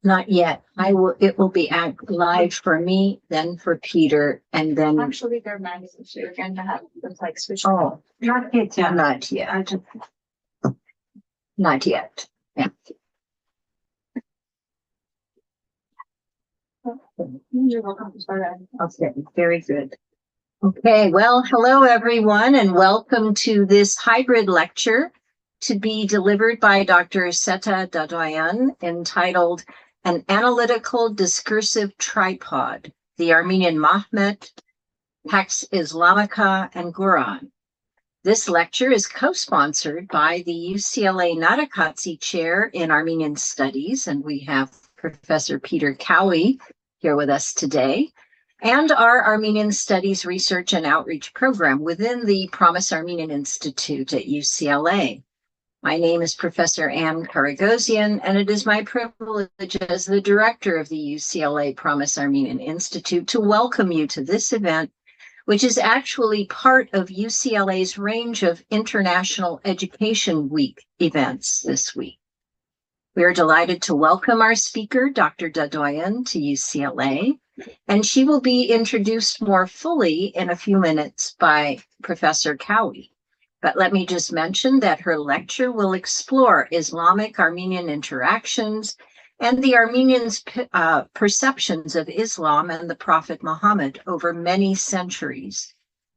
Not yet. It will be live for me, then for Peter, and then. Actually, they're magazines. You're going to have them like switch. Oh, Not yet. Yeah. not yet. Not yet. Yeah. You're welcome to start. Okay, very good. Okay, well, hello everyone, and welcome to this hybrid lecture to be delivered by Dr. Seta Dadoyan, entitled An Analytical-Discursive Tripod, the Armenian Mahmet, Pax Islamica, and Ghuran. This lecture is co-sponsored by the UCLA Nadakatsi Chair in Armenian Studies, and we have Professor Peter Cowie here with us today, and our Armenian Studies Research and Outreach Program within the Promise Armenian Institute at UCLA. My name is Professor Ann Karagosian, and it is my privilege as the director of the UCLA Promise Armenian Institute to welcome you to this event, which is actually part of UCLA's range of International Education Week events this week. We are delighted to welcome our speaker, Dr. Dadoyan, to UCLA, and she will be introduced more fully in a few minutes by Professor Cowie. But let me just mention that her lecture will explore Islamic-Armenian interactions and the Armenians' perceptions of Islam and the Prophet Muhammad over many centuries.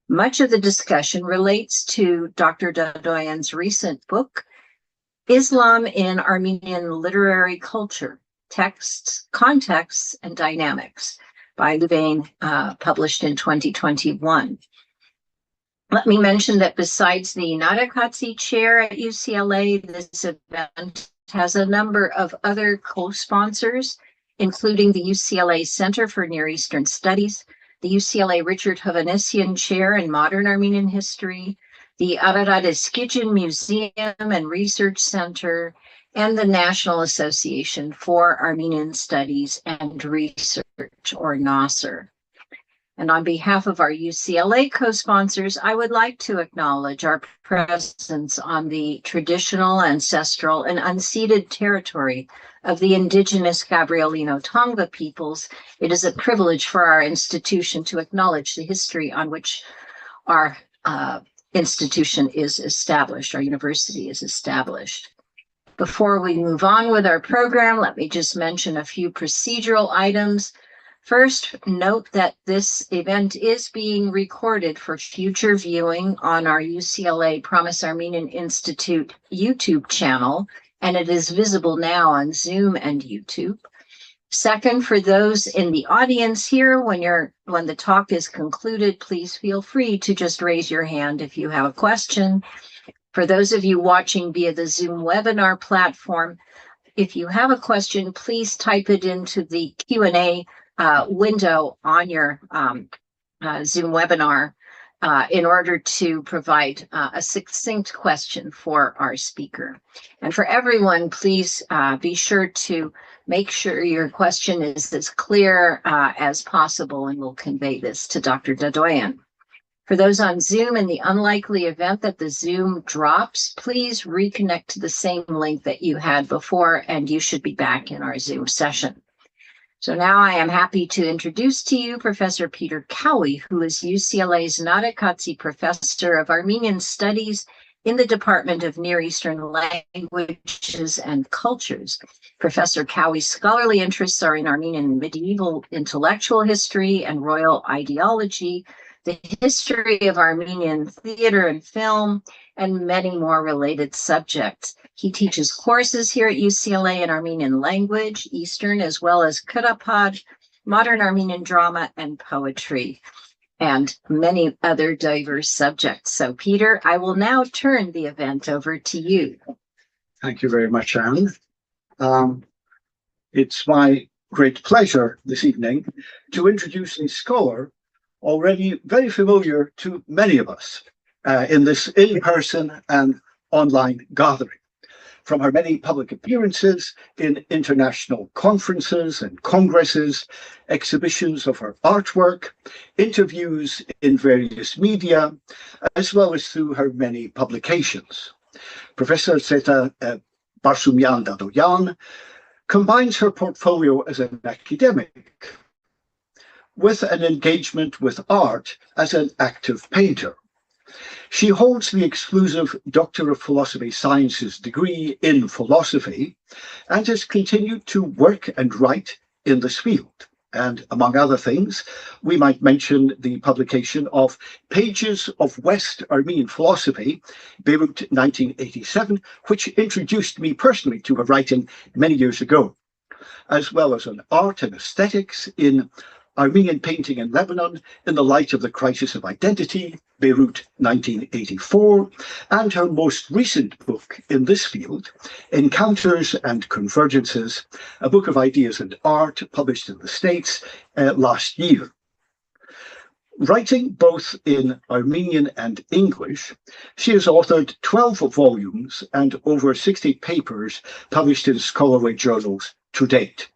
Much of the discussion relates to Dr. Dadoyan's recent book, Islam in Armenian Literary Culture, Texts, Contexts, and Dynamics, by Louvain, published in 2021. Let me mention that besides the Nadakatsi Chair at UCLA, this event has a number of other co-sponsors, including the UCLA Center for Near Eastern Studies, the UCLA Richard Hovhannissian Chair in Modern Armenian History, the Ararat Eskidjan Museum and Research Center, and the National Association for Armenian Studies and Research, or NASR. And on behalf of our UCLA co-sponsors, I would like to acknowledge our presence on the traditional, ancestral, and unceded territory of the indigenous Gabrielino Tongva peoples. It is a privilege for our institution to acknowledge the history on which our institution is established, our university is established. Before we move on with our program, let me just mention a few procedural items. First, note that this event is being recorded for future viewing on our UCLA Promise Armenian Institute YouTube channel, and it is visible now on Zoom and YouTube. Second, for those in the audience here, when the talk is concluded, please feel free to just raise your hand if you have a question. For those of you watching via the Zoom webinar platform, if you have a question, please type it into the Q&A window on your Zoom webinar in order to provide a succinct question for our speaker. And for everyone, please be sure to make sure your question is as clear as possible, and we'll convey this to Dr. Dadoyan. For those on Zoom, in the unlikely event that the Zoom drops, please reconnect to the same link that you had before, and you should be back in our Zoom session. So now I am happy to introduce to you Professor Peter Cowie, who is UCLA's Nadakatsi Professor of Armenian Studies in the Department of Near Eastern Languages and Cultures. Professor Cowie's scholarly interests are in Armenian medieval intellectual history and royal ideology, the history of Armenian theater and film, and many more related subjects. He teaches courses here at UCLA in Armenian language, Eastern, as well as Kurapad, modern Armenian drama, and poetry, and many other diverse subjects. So, Peter, I will now turn the event over to you. Thank you very much, Anne. It's my great pleasure this evening to introduce a scholar already very familiar to many of us in this in-person and online gathering. From her many public appearances in international conferences and congresses, exhibitions of her artwork, interviews in various media, as well as through her many publications. Professor Zeta Barsumyan Dadoyan combines her portfolio as an academic with an engagement with art as an active painter. She holds the exclusive Doctor of Philosophy Sciences degree in philosophy and has continued to work and write in this field. And among other things, we might mention the publication of Pages of West Armenian Philosophy, Beirut 1987, which introduced me personally to her writing many years ago, as well as on art and aesthetics in Armenian Painting in Lebanon in the Light of the Crisis of Identity, Beirut 1984, and her most recent book in this field, Encounters and Convergences, a book of ideas and art published in the States last year. Writing both in Armenian and English, she has authored 12 volumes and over 60 papers published in scholarly journals to date.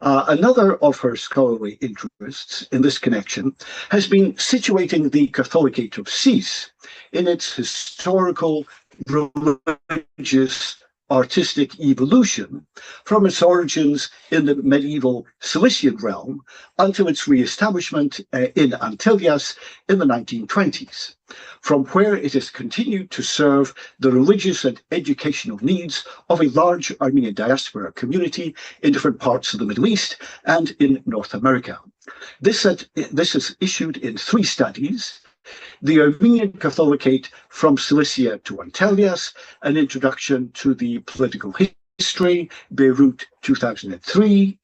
Another of her scholarly interests in this connection has been situating the Catholicate of Sis in its historical, religious, artistic evolution from its origins in the medieval Cilician realm until its re-establishment in Antillias in the 1920s, from where it has continued to serve the religious and educational needs of a large Armenian diaspora community in different parts of the Middle East and in North America. This is issued in 3 studies: The Armenian Catholicate from Cilicia to Antillias, An Introduction to the Political History, Beirut 2003.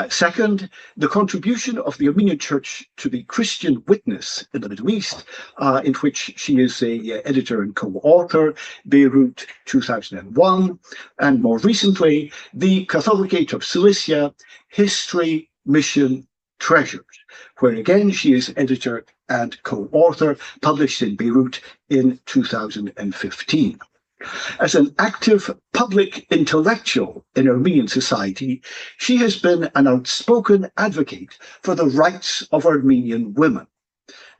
Second, the contribution of the Armenian Church to the Christian witness in the Middle East, in which she is an editor and co-author, Beirut 2001. And more recently, the Catholicate of Cilicia, History, Mission, Treasures, where again she is editor and co-author, published in Beirut in 2015. As an active public intellectual in Armenian society, she has been an outspoken advocate for the rights of Armenian women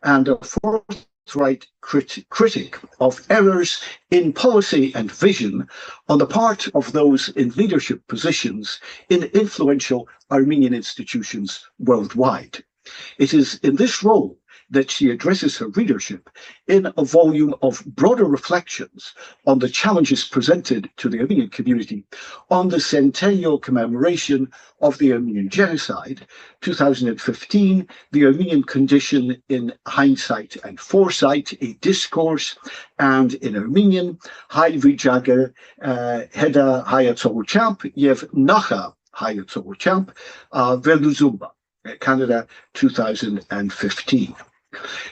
and a forthright critic of errors in policy and vision on the part of those in leadership positions in influential Armenian institutions worldwide. It is in this role that she addresses her readership in a volume of broader reflections on the challenges presented to the Armenian community on the centennial commemoration of the Armenian Genocide, 2015, The Armenian Condition in Hindsight and Foresight, a Discourse, and in Armenian, Հայ վիճակը հետա հայացողությամբ եւ նախա հայացողությամբ վերլուծումը, Canada 2015.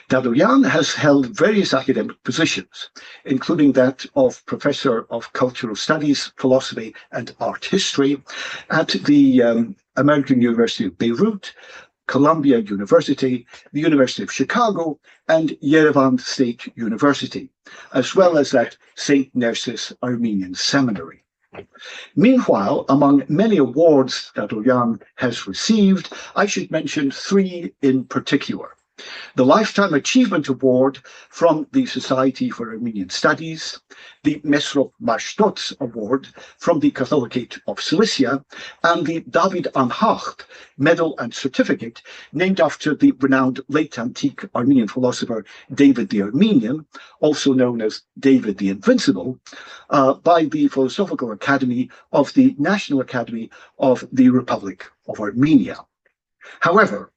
Dadoyan has held various academic positions, including that of Professor of Cultural Studies, Philosophy and Art History at the American University of Beirut, Columbia University, the University of Chicago, and Yerevan State University, as well as at St. Nerses Armenian Seminary. Meanwhile, among many awards that Dadoyan has received, I should mention 3 in particular. the Lifetime Achievement Award from the Society for Armenian Studies, the Mesrop Mashtot Award from the Catholicate of Cilicia, and the David Anhacht Medal and Certificate, named after the renowned late antique Armenian philosopher David the Armenian, also known as David the Invincible, by the Philosophical Academy of the National Academy of the Republic of Armenia. However,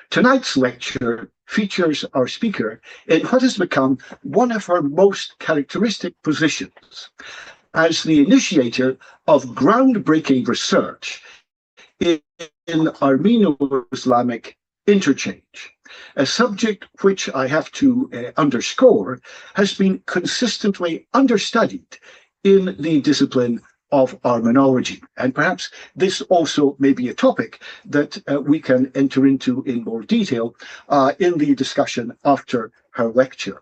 tonight's lecture features our speaker in what has become one of her most characteristic positions as the initiator of groundbreaking research in Armeno-Islamic interchange, a subject which I have to underscore has been consistently understudied in the discipline of Armenology. And perhaps this also may be a topic that we can enter into in more detail in the discussion after her lecture.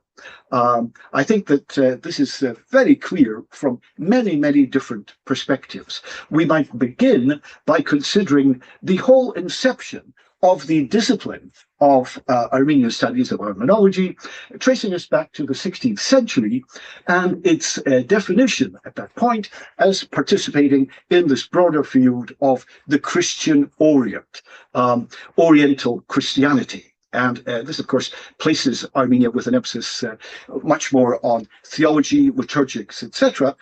I think that this is very clear from many, many different perspectives. We might begin by considering the whole inception of the discipline of Armenian studies of Armenology, tracing us back to the 16th century and its definition at that point as participating in this broader field of the Christian Orient, Oriental Christianity. And this, of course, places Armenia with an emphasis much more on theology, liturgics, etc.,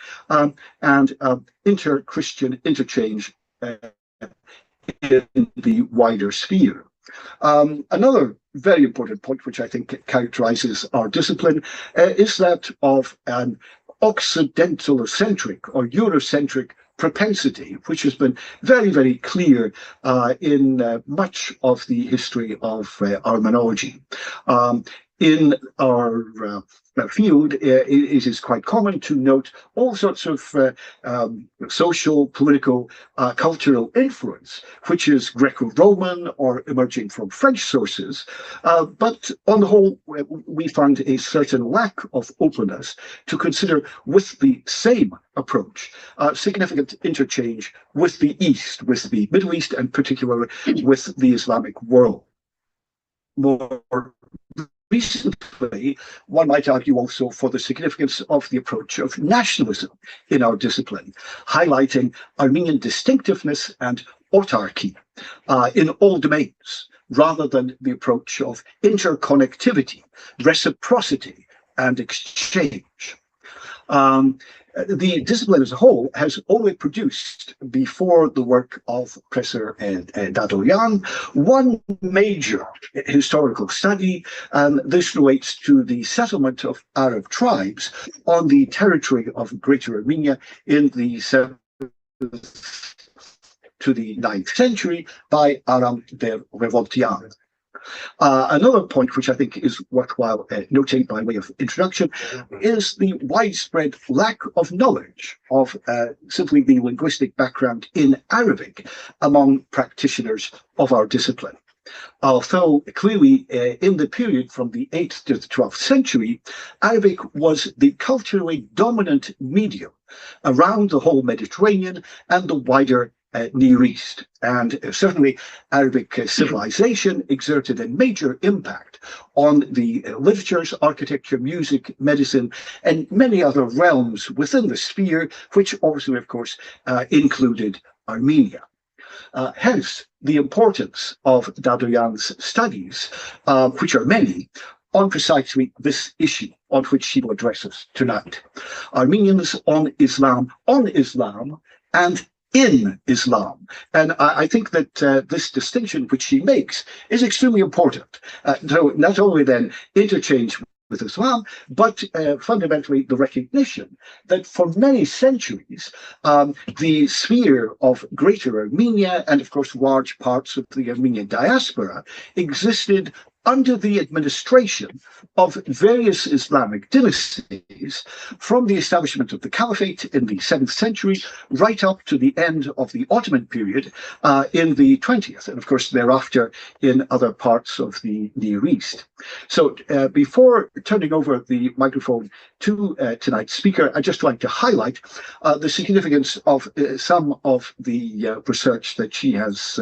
and inter-Christian interchange in the wider sphere. Another very important point, which I think characterizes our discipline, is that of an Occidental-centric or Eurocentric propensity, which has been very, very clear in much of the history of Armenology. In our field, it is quite common to note all sorts of social, political, cultural influence, which is Greco-Roman or emerging from French sources. But on the whole, we find a certain lack of openness to consider with the same approach significant interchange with the East, with the Middle East, and particularly with the Islamic world. More recently, one might argue also for the significance of the approach of nationalism in our discipline, highlighting Armenian distinctiveness and autarky in all domains, rather than the approach of interconnectivity, reciprocity, and exchange. The discipline as a whole has only produced, before the work of Professor Dadoyan, one major historical study, and this relates to the settlement of Arab tribes on the territory of Greater Armenia in the 7th to the 9th century by Aram der Revoltian. Another point which I think is worthwhile noting by way of introduction is the widespread lack of knowledge of simply the linguistic background in Arabic among practitioners of our discipline. Although clearly in the period from the 8th to the 12th century, Arabic was the culturally dominant medium around the whole Mediterranean and the wider Near East, and certainly Arabic civilization exerted a major impact on the literatures, architecture, music, medicine, and many other realms within the sphere, which also, of course, included Armenia. Hence, the importance of Dadoyan's studies, which are many, on precisely this issue on which she will address us tonight. Armenians on Islam, and in Islam. And I think that this distinction which she makes is extremely important. So not only then interchange with Islam, but fundamentally the recognition that for many centuries, the sphere of Greater Armenia and of course large parts of the Armenian diaspora existed under the administration of various Islamic dynasties from the establishment of the Caliphate in the 7th century right up to the end of the Ottoman period in the 20th, and of course thereafter in other parts of the Near East. So before turning over the microphone to tonight's speaker, I'd just like to highlight the significance of some of the research that she has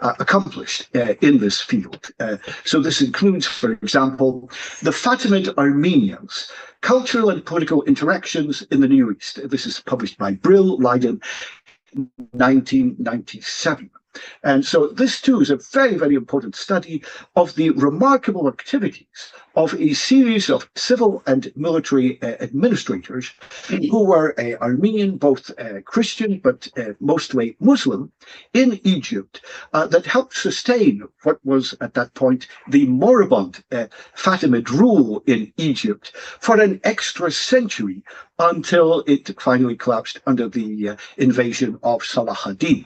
accomplished in this field. So this includes, for example, the Fatimid Armenians, Cultural and Political Interactions in the Near East. This is published by Brill, Leiden, 1997. And so this too is a very, very important study of the remarkable activities of a series of civil and military administrators who were Armenian, both Christian but mostly Muslim, in Egypt that helped sustain what was at that point the moribund Fatimid rule in Egypt for an extra century until it finally collapsed under the invasion of Salah ad-Din.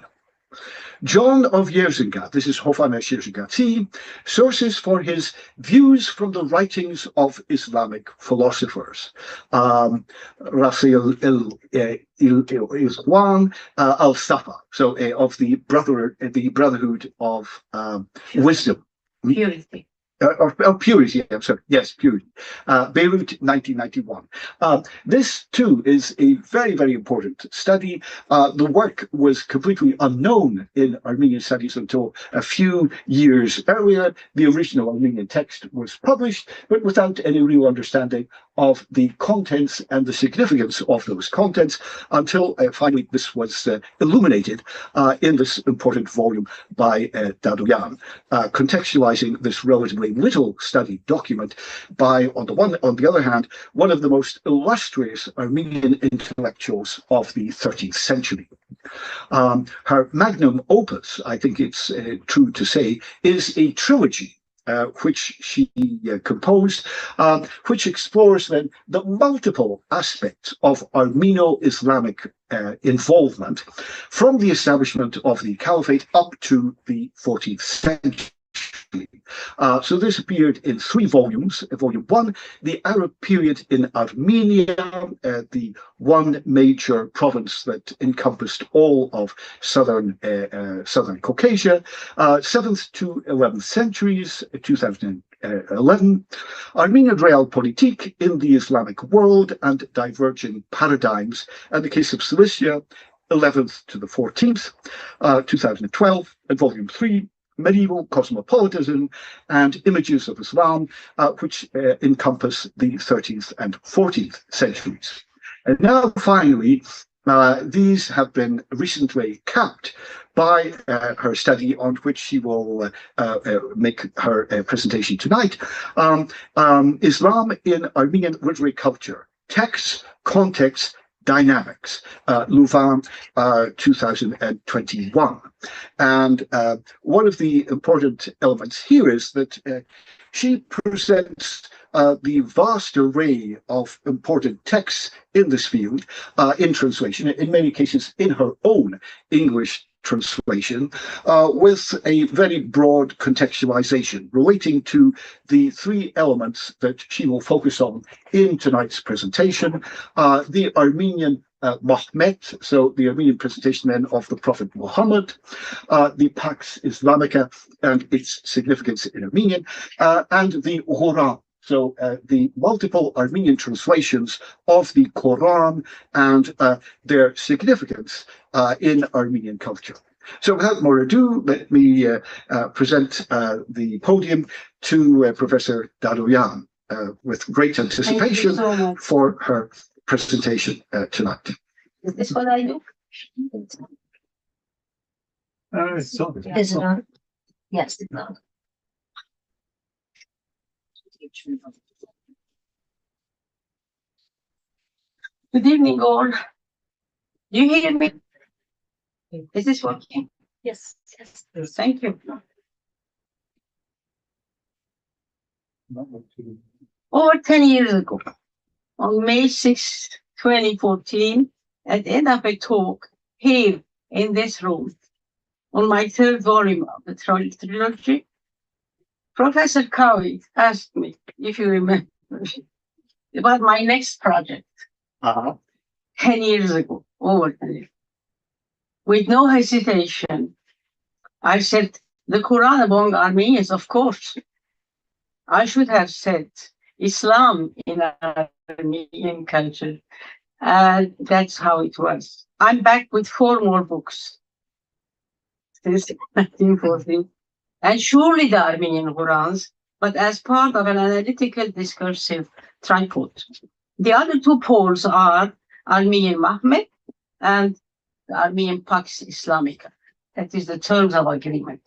John of Yersinga, this is Hofamesh Yerzingati, sources for his views from the writings of Islamic philosophers. Rasil Ilwan al-Safa, so of the Brotherhood of Wisdom. Purity. Purity, I'm sorry. Yes, Purity. Beirut, 1991. This, too, is a very, very important study. The work was completely unknown in Armenian studies until a few years earlier. The original Armenian text was published, but without any real understanding of the contents and the significance of those contents until finally this was illuminated in this important volume by Dadoyan, contextualizing this relatively little studied document by, on the other hand, one of the most illustrious Armenian intellectuals of the 13th century. Her magnum opus, I think it's true to say, is a trilogy which she composed, which explores then the multiple aspects of Armeno-Islamic involvement from the establishment of the Caliphate up to the 14th century. So this appeared in 3 volumes. Volume 1, the Arab period in Armenia, the one major province that encompassed all of southern Caucasia, 7th to 11th centuries, 2011, Armenian Realpolitik in the Islamic world and diverging paradigms, and the case of Cilicia, 11th to the 14th, 2012, and Volume 3, Medieval Cosmopolitanism and Images of Islam, which encompass the 13th and 14th centuries. And now, finally, these have been recently capped by her study on which she will make her presentation tonight, Islam in Armenian Literary Culture, Texts, Context, Dynamics, Louvain, 2021. And one of the important elements here is that she presents the vast array of important texts in this field in translation, in many cases in her own English translation, with a very broad contextualization relating to the 3 elements that she will focus on in tonight's presentation. The Armenian Mahmet, so the Armenian presentation then of the Prophet Muhammad, the Pax Islamica and its significance in Armenian, and the Ghuran, so the multiple Armenian translations of the Qur'an and their significance in Armenian culture. So without more ado, let me present the podium to Professor Dadoyan with great anticipation for her presentation tonight. Is this what I do? Is it on? Yes, it's on. Good evening, all. Do you hear me? Is this working? Yes, yes. Thank you. Over 10 years ago, on May 6, 2014, at the end of a talk here in this room, on my 3rd volume of the trilogy, Professor Cowie asked me, if you remember, about my next project. 10 years ago, over 10 years. With no hesitation, I said, the Quran among Armenians, of course. I should have said Islam in Armenian culture. And that's how it was. I'm back with 4 more books since 1940, and surely the Armenian Ghurans, but as part of an analytical discursive tripod. The other 2 poles are Armenian Mahmet and the Armenian Pax Islamica. That is the terms of agreement.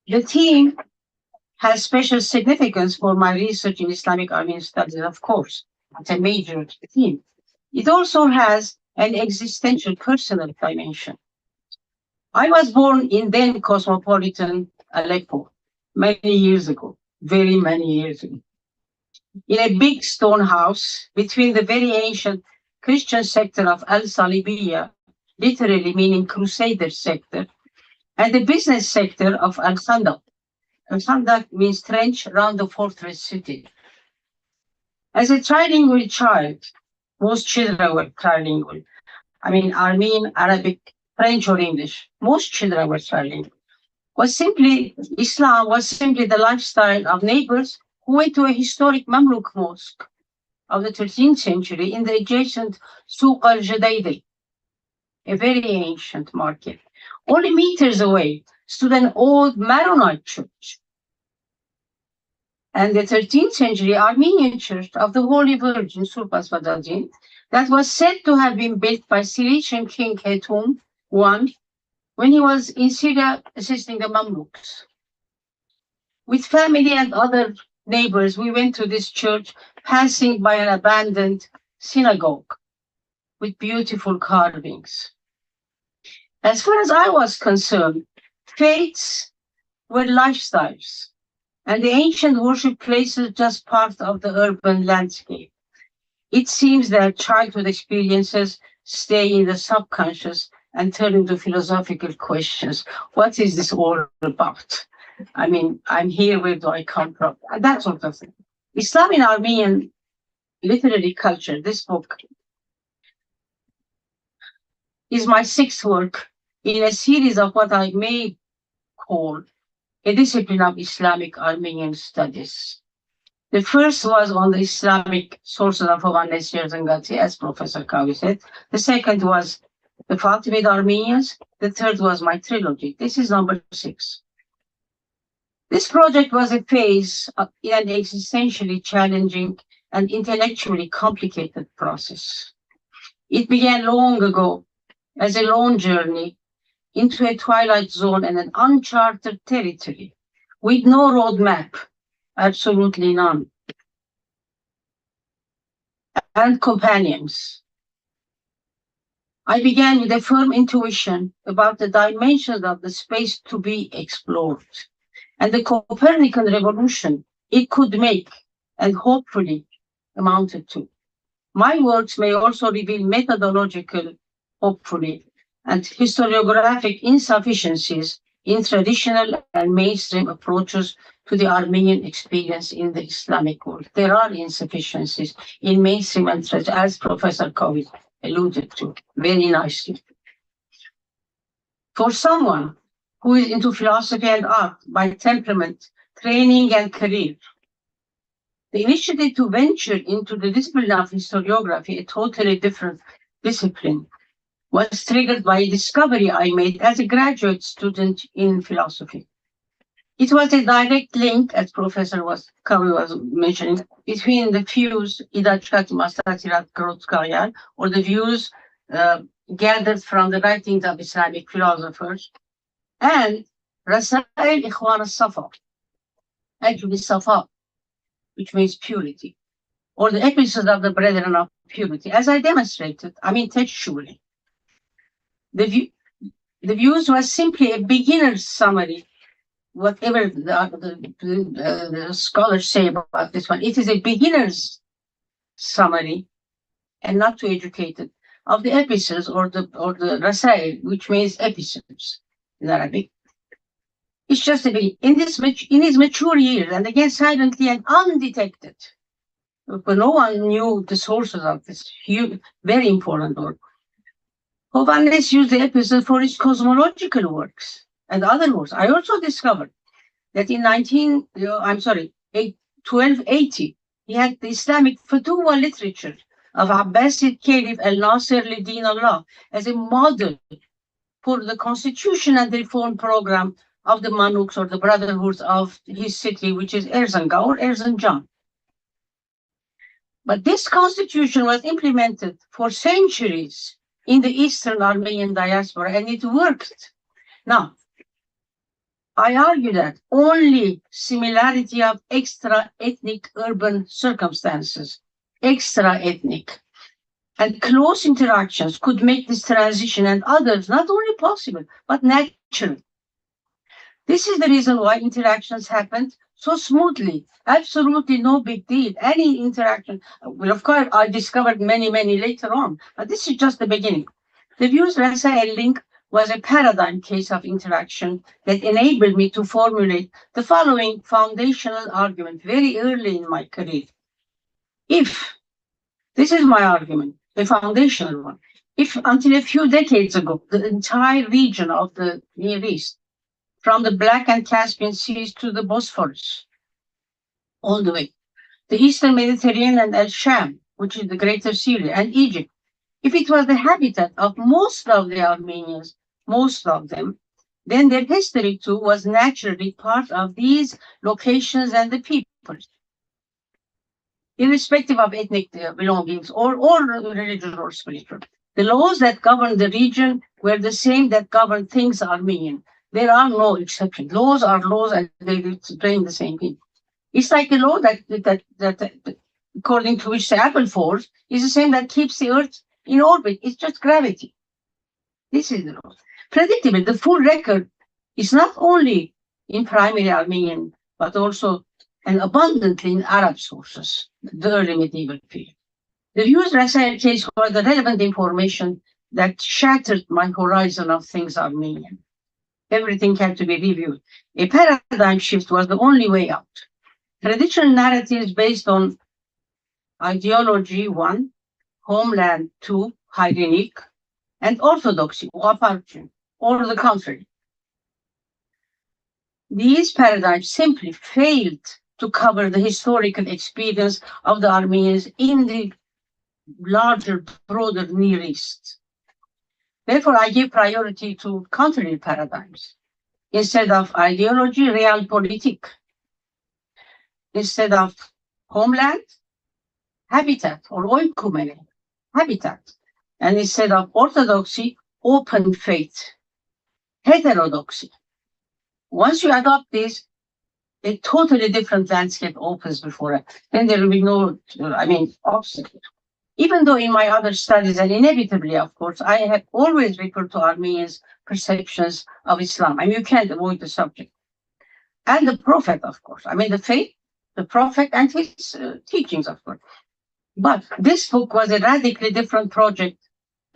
The theme has special significance for my research in Islamic-Armenian studies, of course. It's a major theme. It also has an existential personal dimension. I was born in then cosmopolitan Aleppo many years ago, very many years ago, in a big stone house between the very ancient Christian sector of Al-Salibiyya, literally meaning crusader sector, and the business sector of Al-Khandaq. Al-Khandaq means trench around the fortress city. As a trilingual child, most children were trilingual. I mean, Armenian, Arabic, French, or English. Most children were trilingual. Islam was simply the lifestyle of neighbors who went to a historic Mamluk mosque of the 13th century in the adjacent Souq al-Jadaydi, a very ancient market. Only meters away stood an old Maronite church, and the 13th century Armenian Church of the Holy Virgin, Surpas Vadadin, that was said to have been built by Cilician King Hetum I when he was in Syria assisting the Mamluks. With family and other neighbors, we went to this church, passing by an abandoned synagogue with beautiful carvings. As far as I was concerned, faiths were lifestyles, and the ancient worship places just part of the urban landscape. It seems that childhood experiences stay in the subconscious and turn into philosophical questions. What is this all about? I mean, I'm here, where do I come from? And that sort of thing. Islam in Armenian Literary Culture, this book, is my 6th work in a series of what I may call a discipline of Islamic-Armenian studies. The first was on the Islamic sources of Hovannes Yerzengati, as Professor Kavi said. The second was the Fatimid Armenians. The third was my trilogy. This is number 6. This project was a phase in an existentially challenging and intellectually complicated process. It began long ago as a lone journey into a twilight zone and an uncharted territory with no roadmap, absolutely none, and companions. I began with a firm intuition about the dimensions of the space to be explored and the Copernican revolution it could make and hopefully amounted to. My works may also reveal methodological, hopefully, and historiographic insufficiencies in traditional and mainstream approaches to the Armenian experience in the Islamic world. There are insufficiencies in mainstream and as Professor Kovic alluded to very nicely. For someone who is into philosophy and art by temperament, training, and career, the initiative to venture into the discipline of historiography, a totally different discipline, was triggered by a discovery I made as a graduate student in philosophy. It was a direct link, as Professor Kavi was mentioning, between the views or the views gathered from the writings of Islamic philosophers and Rasail Ikhwan al-Safa, actually Safa, which means purity, or the epistles of the Brethren of Purity, as I demonstrated, I mean textually. The views was simply a beginner's summary, whatever the scholars say about this one. It is a beginner's summary, and not too educated, of the epistles or the Rasail, which means epistles in Arabic. It's just a bit in his mature years, and again silently and undetected, but no one knew the sources of this huge, very important work. Hovannes used the epistle for his cosmological works and other works. I also discovered that in 1280, he had the Islamic Fatwa literature of Abbasid Caliph al-Nasir al-Din Allah as a model for the constitution and reform program of the Manuks, or the brotherhoods of his city, which is Erzanga or Erzincan. But this constitution was implemented for centuries in the Eastern Armenian diaspora, and it worked. Now, I argue that only similarity of extra-ethnic urban circumstances, extra-ethnic, and close interactions could make this transition and others not only possible, but natural. This is the reason why interactions happened so smoothly. Absolutely no big deal. Any interaction, well, of course, I discovered many later on, but this is just the beginning. The views Rasael link was a paradigm case of interaction that enabled me to formulate the following foundational argument very early in my career. If, this is my argument, a foundational one, if until a few decades ago, the entire region of the Near East, from the Black and Caspian Seas to the Bosphorus, all the way, the Eastern Mediterranean and El-Sham, which is the Greater Syria, and Egypt, if it was the habitat of most of the Armenians, most of them, then their history too was naturally part of these locations and the peoples, irrespective of ethnic belongings or religion or spiritual. The laws that govern the region were the same that govern things Armenian. There are no exceptions. Laws are laws, and they explain the same thing. It's like a law that according to which the apple falls is the same that keeps the earth in orbit. It's just gravity. This is the law. Predictable, the full record is not only in primary Armenian, but also and abundantly in Arab sources, the early medieval period. The views Rasael case were the relevant information that shattered my horizon of things Armenian. Everything had to be reviewed. A paradigm shift was the only way out. Traditional narratives based on ideology 1, homeland 2, hygienic, and orthodoxy, or the contrary. These paradigms simply failed to cover the historical experience of the Armenians in the larger, broader Near East. Therefore, I give priority to contrary paradigms. Instead of ideology, realpolitik. Instead of homeland, habitat, or oikumene, habitat. And instead of orthodoxy, open faith, heterodoxy. Once you adopt this, a totally different landscape opens before it. Then there will be no, obstacle. Even though in my other studies, and inevitably, of course, I have always referred to Armenians' perceptions of Islam. You can't avoid the subject. And the Prophet, of course. The faith, the Prophet, and his teachings, of course. But this book was a radically different project.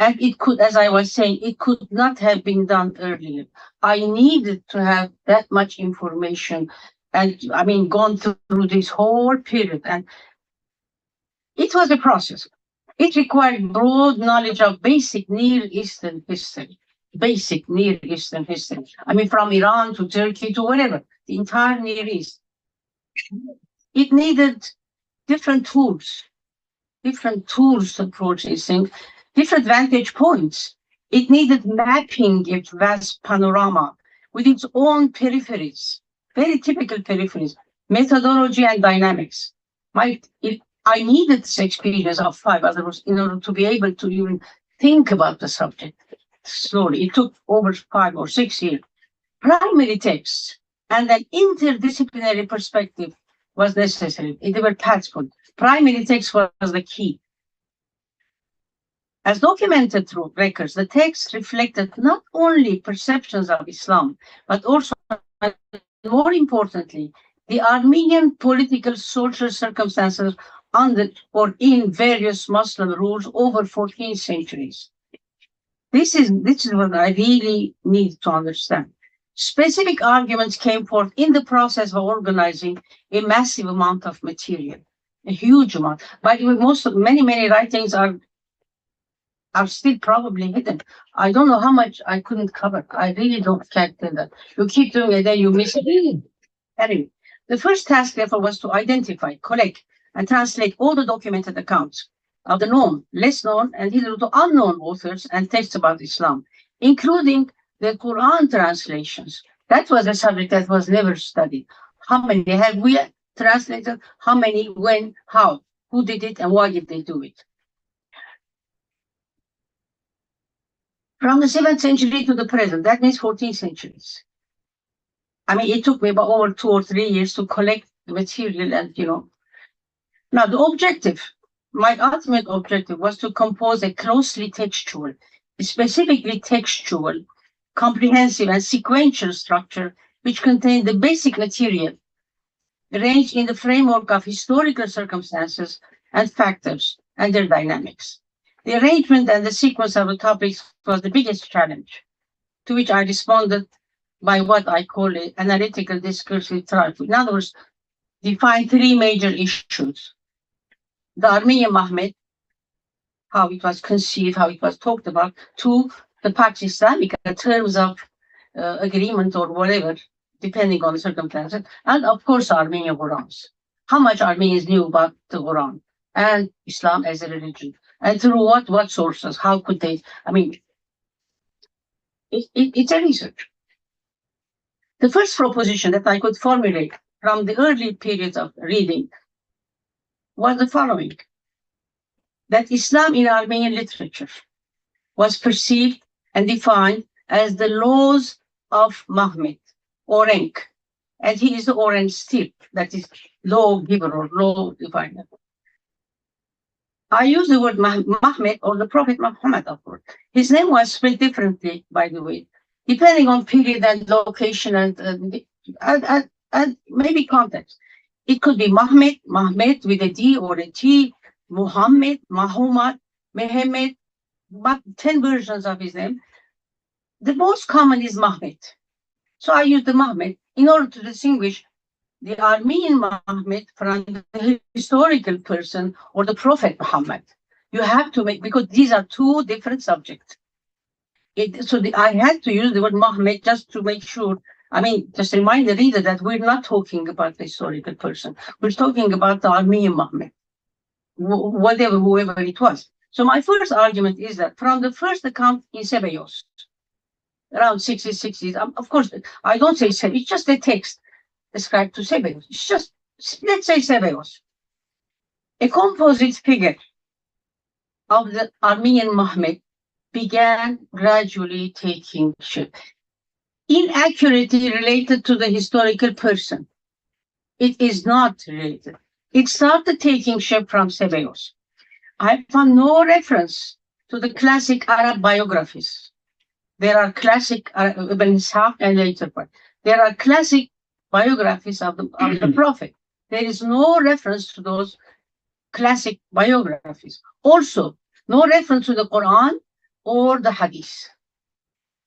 And it could, as I was saying, it could not have been done earlier. I needed to have that much information and, gone through this whole period. And it was a process. It required broad knowledge of basic Near Eastern history. Basic Near Eastern history. From Iran to Turkey to wherever, the entire Near East. It needed different tools to approach these things. Different vantage points. It needed mapping its vast panorama with its own peripheries, very typical peripheries, methodology and dynamics. I needed this experience of 5 others in order to be able to even think about the subject slowly. It took over 5 or 6 years. Primary texts and an interdisciplinary perspective was necessary. They were paths for it. Primary text was the key. As documented through records, the text reflected not only perceptions of Islam, but also, more importantly, the Armenian political social circumstances under or in various Muslim rules over 14 centuries. This is what I really need to understand. Specific arguments came forth in the process of organizing a massive amount of material, a huge amount. By the way, many writings are still probably hidden. I don't know how much I couldn't cover. I really can't tell that. You keep doing it, then you miss it. Anyway, the first task, therefore, was to identify, collect, and translate all the documented accounts of the known, less known, and hitherto unknown authors and texts about Islam, including the Quran translations. That was a subject that was never studied. How many have we translated? How many, when, how? Who did it, and why did they do it? From the 7th century to the present, that means 14 centuries. I mean, it took me about over 2 or 3 years to collect the material and, Now, the objective, my ultimate objective was to compose a closely textual, specifically textual, comprehensive and sequential structure which contained the basic material arranged in the framework of historical circumstances and factors and their dynamics. The arrangement and the sequence of the topics was the biggest challenge, to which I responded by what I call an analytical-discursive therapy. In other words, define 3 major issues. The Armenian Mahmet, how it was conceived, how it was talked about. 2, the Pax Islamica, in terms of agreement or whatever, depending on the circumstances. And of course, Armenian Ghurans. How much Armenians knew about the Quran and Islam as a religion. And through what sources? How could they? I mean, it's a research. The first proposition that I could formulate from the early periods of reading was the following: that Islam in Armenian literature was perceived and defined as the laws of Mahmet, Orenk, and he is the Orenk still, that is law giver or law definer. I use the word Mahmet or the Prophet Muhammad, of course. His name was spelled differently, by the way, depending on period and location and maybe context. It could be Mahmet with a D or a T, Muhammad, Mahomet, Mehmet, but 10 versions of his name. The most common is Mahmet. So I use the Mahmet in order to distinguish the Armenian Mahmet from the historical person or the Prophet Muhammad. You have to make, because these are 2 different subjects. I had to use the word Mahmet just to make sure, just remind the reader that we're not talking about the historical person. We're talking about the Armenian Mahmet, whoever it was. So my first argument is that from the first account in Sebeos, around 60s, of course, I don't say Sebeos, it's just a text ascribed to Sebeos. It's just, let's say Sebeos. A composite figure of the Armenian Mahmet began gradually taking shape. Inaccurately related to the historical person. It is not related. It started taking shape from Sebeos. I found no reference to the classic Arab biographies. There are classic Ibn Ishaq and later part. There are classic biographies of the Prophet. There is no reference to those classic biographies. Also, no reference to the Quran or the Hadith.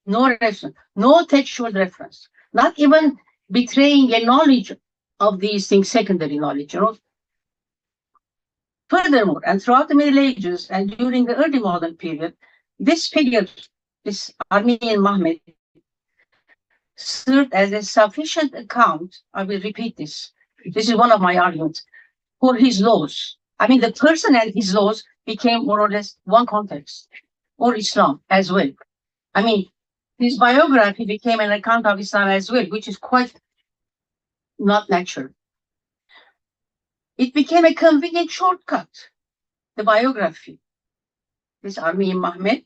No reference, no textual reference, not even betraying a knowledge of these things, secondary knowledge. Furthermore, and throughout the Middle Ages and during the early modern period, this figure, this Armenian Mahmet, served as a sufficient account. I will repeat this. This is one of my arguments for his laws. The person and his laws became more or less one context, or Islam as well. His biography became an account of Islam as well, which is quite not natural. It became a convenient shortcut, the biography, this Armenian Mahmet,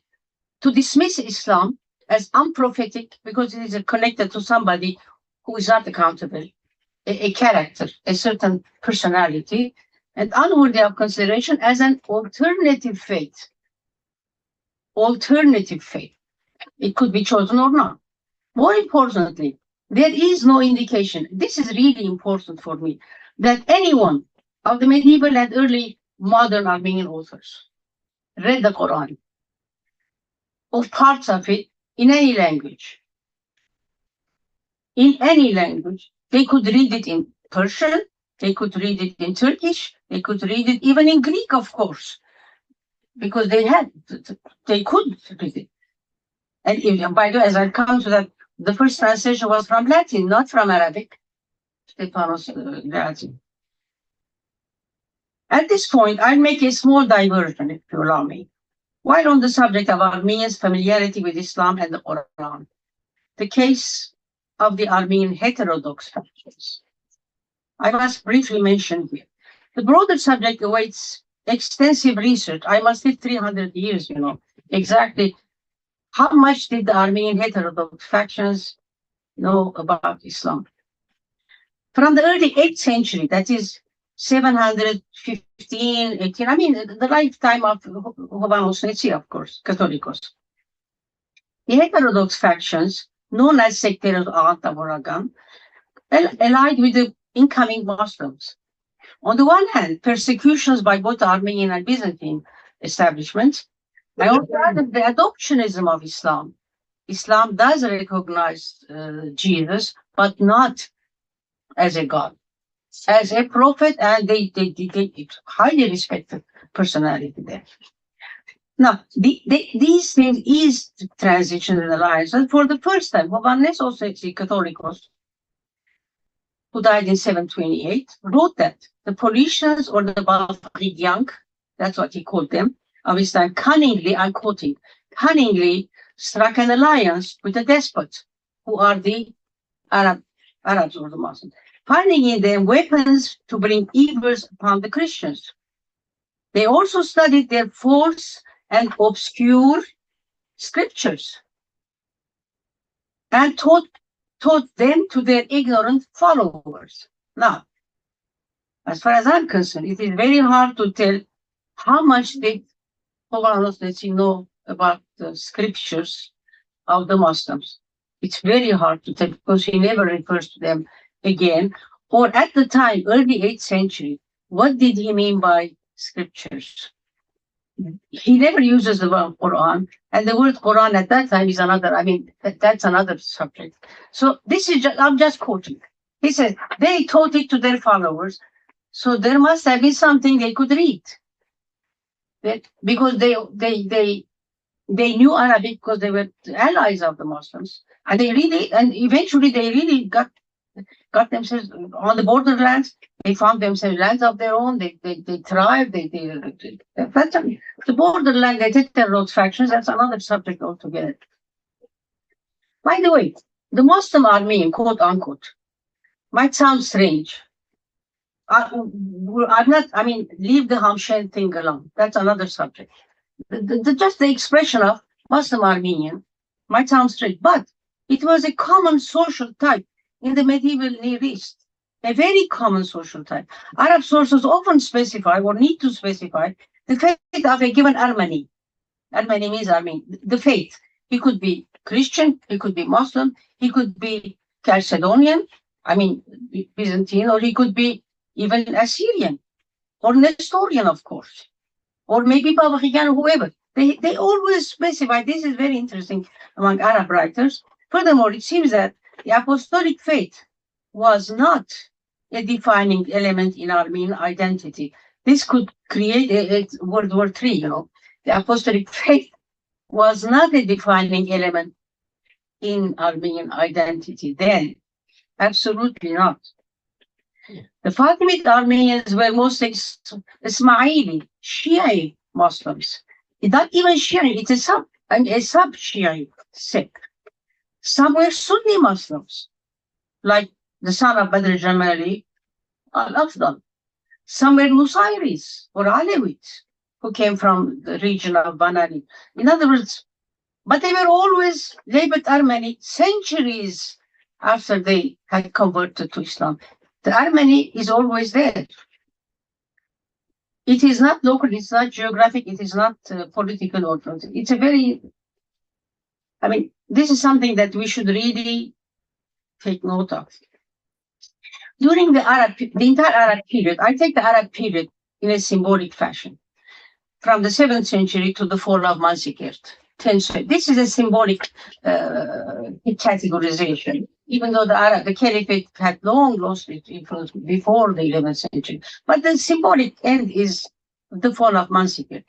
to dismiss Islam as unprophetic because it is connected to somebody who is not accountable, a character, a certain personality, and unworthy of consideration as an alternative faith. Alternative faith. It could be chosen or not. More importantly, there is no indication, this is really important for me, that anyone of the medieval and early modern Armenian authors read the Quran, or parts of it, in any language. In any language. They could read it in Persian, they could read it in Turkish, they could read it even in Greek, of course, because they could read it. And by the way, as I come to that, the first translation was from Latin, not from Arabic. Stefanos Gazi. At this point, I'll make a small diversion, if you allow me. While on the subject of Armenians' familiarity with Islam and the Quran, the case of the Armenian heterodox factions, I must briefly mention here. The broader subject awaits extensive research. I must say 300 years, exactly how much did the Armenian heterodox factions know about Islam. From the early 8th century, that is 715, 18, I mean, the lifetime of Louvain, of course, Catholicos. The heterodox factions, known as sectarios Ağataboragan, allied with the incoming Muslims. On the one hand, persecutions by both Armenian and Byzantine establishments, and on the other, the adoptionism of Islam. Islam does recognize Jesus, but not as a God, as a prophet, and they highly respected personality there. Now, these things is transition in the lives, and for the first time, Hovhannes also Catholicos, who died in 728, wrote that the Paulicians or the Balfaridian, that's what he called them, of Islam, cunningly, I'm quoting, cunningly struck an alliance with the despots, who are the Arabs or the Muslims, finding in them weapons to bring evils upon the Christians. They also studied their false and obscure scriptures and taught them to their ignorant followers. Now, as far as I'm concerned, it is very hard to tell how much did Hovhannes know about the scriptures of the Muslims. It's very hard to tell because he never refers to them again. Or at the time, early 8th century, what did he mean by scriptures? He never uses the word Quran, and the word Quran at that time is another, that's another subject. So this is I'm just quoting. He says, they taught it to their followers, so there must have been something they could read. Because they knew Arabic because they were allies of the Muslims, and they really, and eventually they really got themselves on the borderlands. They found themselves lands of their own. They thrived. That's the borderland. They did their road factions. That's another subject altogether. By the way, the Muslim Armenian, quote unquote, might sound strange. Leave the Hamshen thing alone. That's another subject. Just the expression of Muslim Armenian might sound strange, but it was a common social type in the medieval Near East, a very common social type. Arab sources often specify or need to specify the faith of a given Armeni. Armeni means Armenian, the faith. He could be Christian, he could be Muslim, he could be Chalcedonian, Byzantine, or he could be even Assyrian, or Nestorian, of course, or maybe Babahigan, whoever. They always specify. This is very interesting among Arab writers. Furthermore, it seems that the apostolic faith was not a defining element in Armenian identity. This could create a World War III, The apostolic faith was not a defining element in Armenian identity then. Absolutely not. The Fatimid Armenians were mostly Ismaili, Shia Muslims. Not even Shia, it's a sub-Shia sect. Some were Sunni Muslims, like the son of Badr Jamali, Al-Afdal. Some were Nusayris or Alevites, who came from the region of Banani. In other words, but they were always labeled Armeni centuries after they had converted to Islam. The Armeni is always there. It is not local, it's not geographic, it is not political or something. It's a very, this is something that we should really take note of. During the entire Arab period, I take the Arab period in a symbolic fashion, from the 7th century to the fall of Mansikert. This is a symbolic categorization, even though the Caliphate had long lost its influence before the 11th century. But the symbolic end is the fall of Mansikert.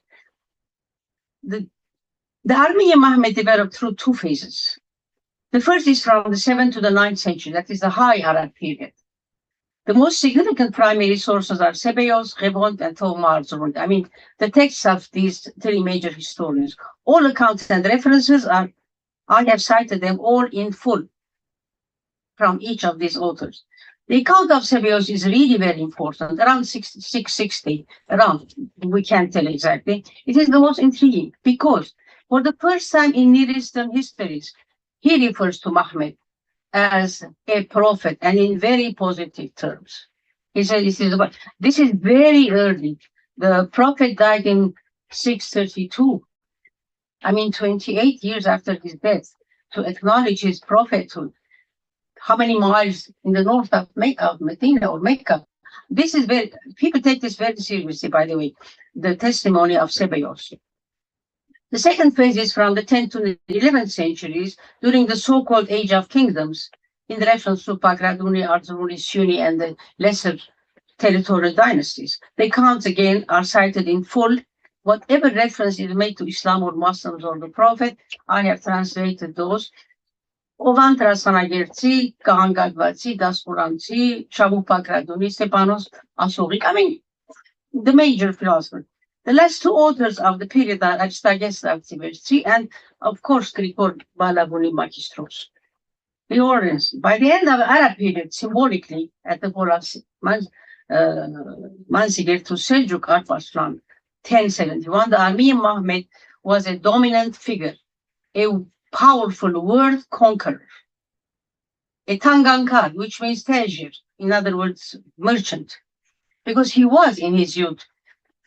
The Armenian Mahmet developed through two phases. The first is from the 7th to the 9th century, that is the High Arab period. The most significant primary sources are Sebeos, Ghurans, and Thomar. I mean, the texts of these three major historians. All accounts and references are, I have cited them all in full from each of these authors. The account of Sebeos is really very important, around 660, around, we can't tell exactly. It is the most intriguing because for the first time in Near Eastern histories, he refers to Mahmet as a prophet and in very positive terms. He said this is very early. The prophet died in 632. I mean, 28 years after his death, to acknowledge his prophethood. How many miles in the north of Medina or Mecca? This is very, people take this very seriously, by the way, the testimony of Sebeos. The second phase is from the 10th to the 11th centuries, during the so-called Age of Kingdoms, in reference to Bagratuni, Arzuruni, Sunni, and the lesser territorial dynasties. The accounts, again, are cited in full. Whatever reference is made to Islam or Muslims or the Prophet, I have translated those. Louvain Trasanagertsi, Kahangadvatsi, Daspuransi, Shabu Bagratuni, Stepanos, Asuri. I mean, the major philosophers. The last two authors of the period are Aristages Avtsivertsi and, of course, Grigor Balabuni Makistros. The Orients. By the end of the Arab period, symbolically, at the fall of Manzigir to Seljuk Alparslan, 1071, the Armenian Mahmet was a dominant figure, a powerful world conqueror, a Tangankar, which means tajir, in other words, merchant, because he was in his youth.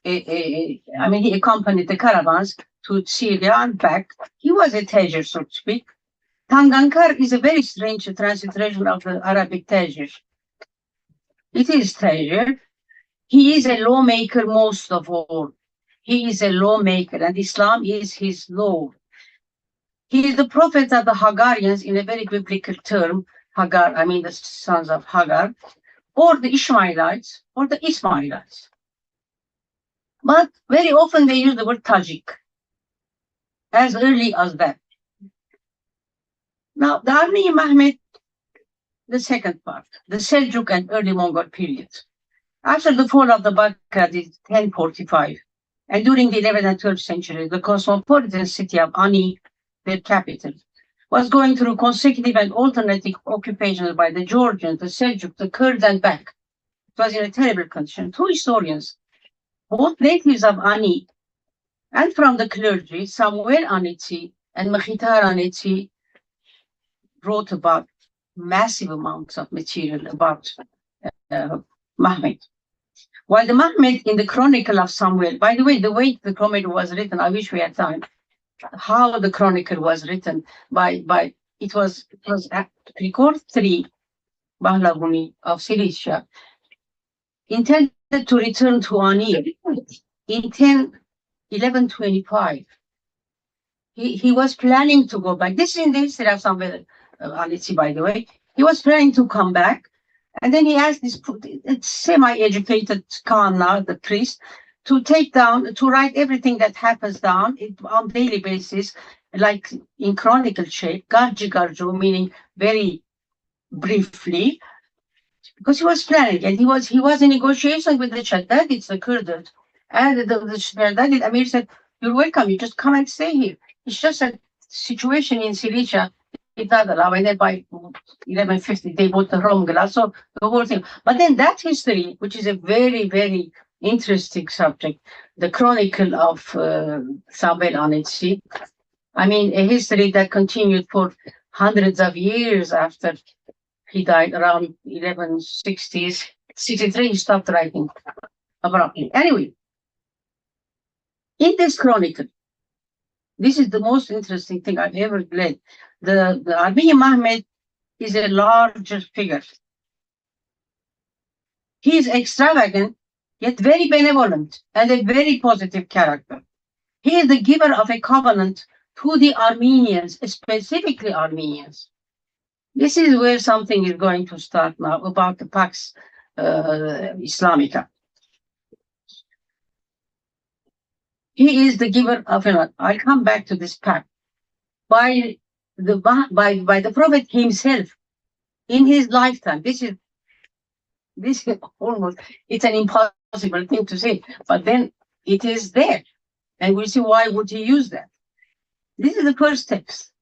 I mean, he accompanied the caravans to Syria and back. He was a tajir, so to speak. Tangankar is a very strange transliteration of the Arabic tajir. It is tajir. He is a lawmaker most of all. He is a lawmaker, and Islam is his law. He is the prophet of the Hagarians in a very biblical term. Hagar, I mean the sons of Hagar, or the Ishmaelites, or the Ismailites. But very often they use the word Tajik, as early as that. Now, the Armenian Mahmet, the second part, the Seljuk and early Mongol periods. After the fall of the Baghdad in 1045, and during the 11th and 12th century, the cosmopolitan city of Ani, their capital, was going through consecutive and alternating occupations by the Georgians, the Seljuk, the Kurds, and back. It was in a terrible condition. Two historians, both natives of Ani and from the clergy, Samuel Anitsi and Mkhitar Anitsi, wrote about massive amounts of material about Mahmet. While the Mahmet in the Chronicle of Samuel, by the way the Chronicle was written, I wish we had time, how the Chronicle was written it was at Record 3, Bahlavuni of Cilicia, intended to return to Ani in 1125. He was planning to go back. This is in the history of Samuel Anitsi, by the way. He was planning to come back, and then he asked this semi-educated Khan, now the priest, to write everything that happens down on daily basis, like in chronicle shape, Garji Garju, meaning very briefly, because he was planning, and he was in negotiation with the Shaddadids, the Kurds, and the Shaddadid Amir said, "You're welcome, you just come and stay here. It's just a situation in Cilicia, it not allow." And then by 1150, they bought the Rome glass, so the whole thing. But then that history, which is a very, very interesting subject, the Chronicle of Samuel Anitsi, I mean, a history that continued for hundreds of years after he died, around 1160s, 63, he stopped writing abruptly. Anyway, in this chronicle, this is the most interesting thing I've ever read. The Armenian Mahmet is a larger figure. He is extravagant, yet very benevolent and a very positive character. He is the giver of a covenant to the Armenians, specifically Armenians. This is where something is going to start now about the Pax Islamica. He is the giver of an. I'll come back to this pact by the Prophet himself in his lifetime. This is This is almost, it's an impossible thing to say, but then it is there. And we'll see why would he use that. This is the first text.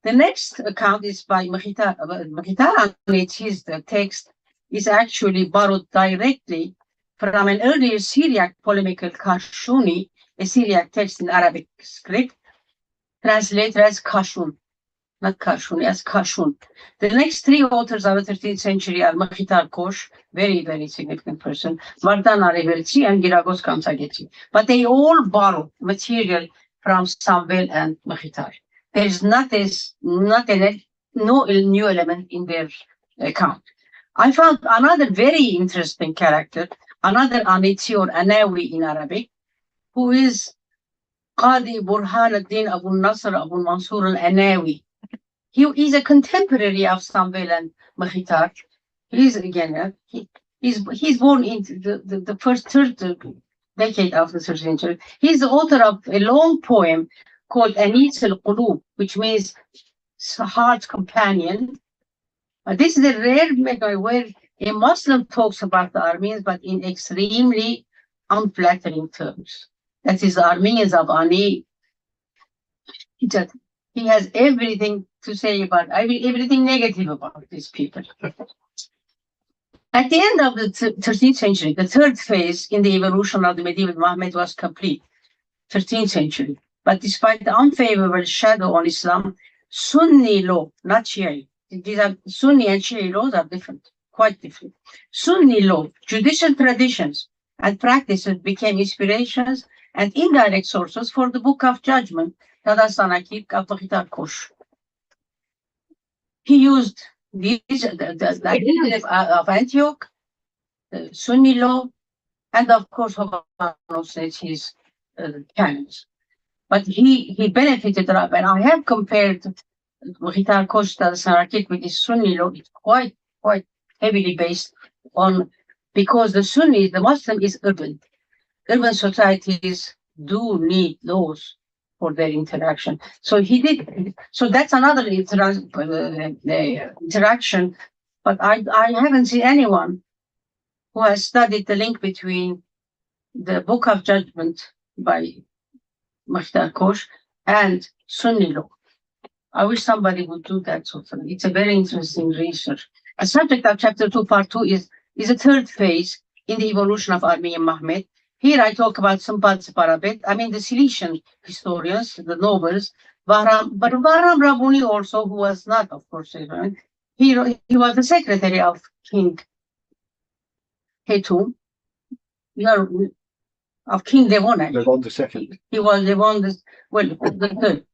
The next account is by Mahita. Mahita, his text is actually borrowed directly from an earlier Syriac polemical Kashuni, a Syriac text in Arabic script, translated as Kashun, not Kashuni, as Kashun. The next three authors of the 13th century are Mahitar Kosh, very, very significant person, Vardan Areverci, and Giragos Kamsageti. But they all borrow material from Samvel and Mahitar. There is no new element in their account. I found another very interesting character, another Aniti or Anawi in Arabic, who is Qadi Burhan ad-Din Abu Nasr Abu Mansur al-Anawi. He is a contemporary of Samvel and Mahitar. He's again, he's born in the first third decade of the 13th century. He's the author of a long poem called Anis al-Qulub, which means heart's companion. This is a rare method where a Muslim talks about the Armenians, but in extremely unflattering terms. That is the Armenians of Ani. He has everything to say about, everything negative about these people. At the end of the 13th century, the third phase in the evolution of the medieval Mahmet was complete, 13th century. But despite the unfavorable shadow on Islam, Sunni law, not Shia, these are Sunni and Shia laws are different, quite different. Sunni law, judicial traditions and practices became inspirations and indirect sources for the Book of Judgment, Tadasanaki of Mahitar Kosh. He used the ideas of Antioch, the Sunni law, and of course, Hovanos his canons. But he benefited, and I have compared Mahitar Kosh Tadasanaki with his Sunni law. It's quite heavily based on, because the Sunni, the Muslim is urban. Urban societies do need laws for their interaction. So he did. So that's another interaction. But I haven't seen anyone who has studied the link between the Book of Judgment by Mahitar Kosh and Sunni law. I wish somebody would do that sort of thing. It's a very interesting research. A subject of chapter 2, part 2 is a third phase in the evolution of Armenian Mahmet. Here I talk about Sambat Parabet, the Cilician historians, the nobles, but Bahram Rabuni also, who was not, of course, he was the secretary of King Hetum, of King Levon. Levon II. He was Levon the third.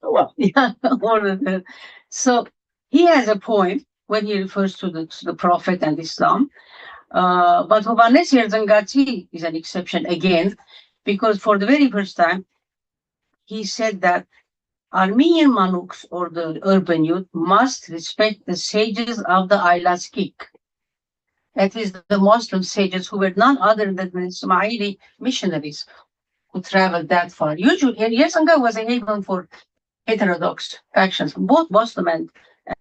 Oh, well. Yeah, all the third. So he has a poem when he refers to the Prophet and Islam. But Hovannes Yerzangati is an exception again, because for the very first time, he said that Armenian Manuks, or the urban youth, must respect the sages of the Aylaskik. That is, the Muslim sages who were none other than the Ismaili missionaries who traveled that far. Usually, Yerzanga was a haven for heterodox factions, both Muslim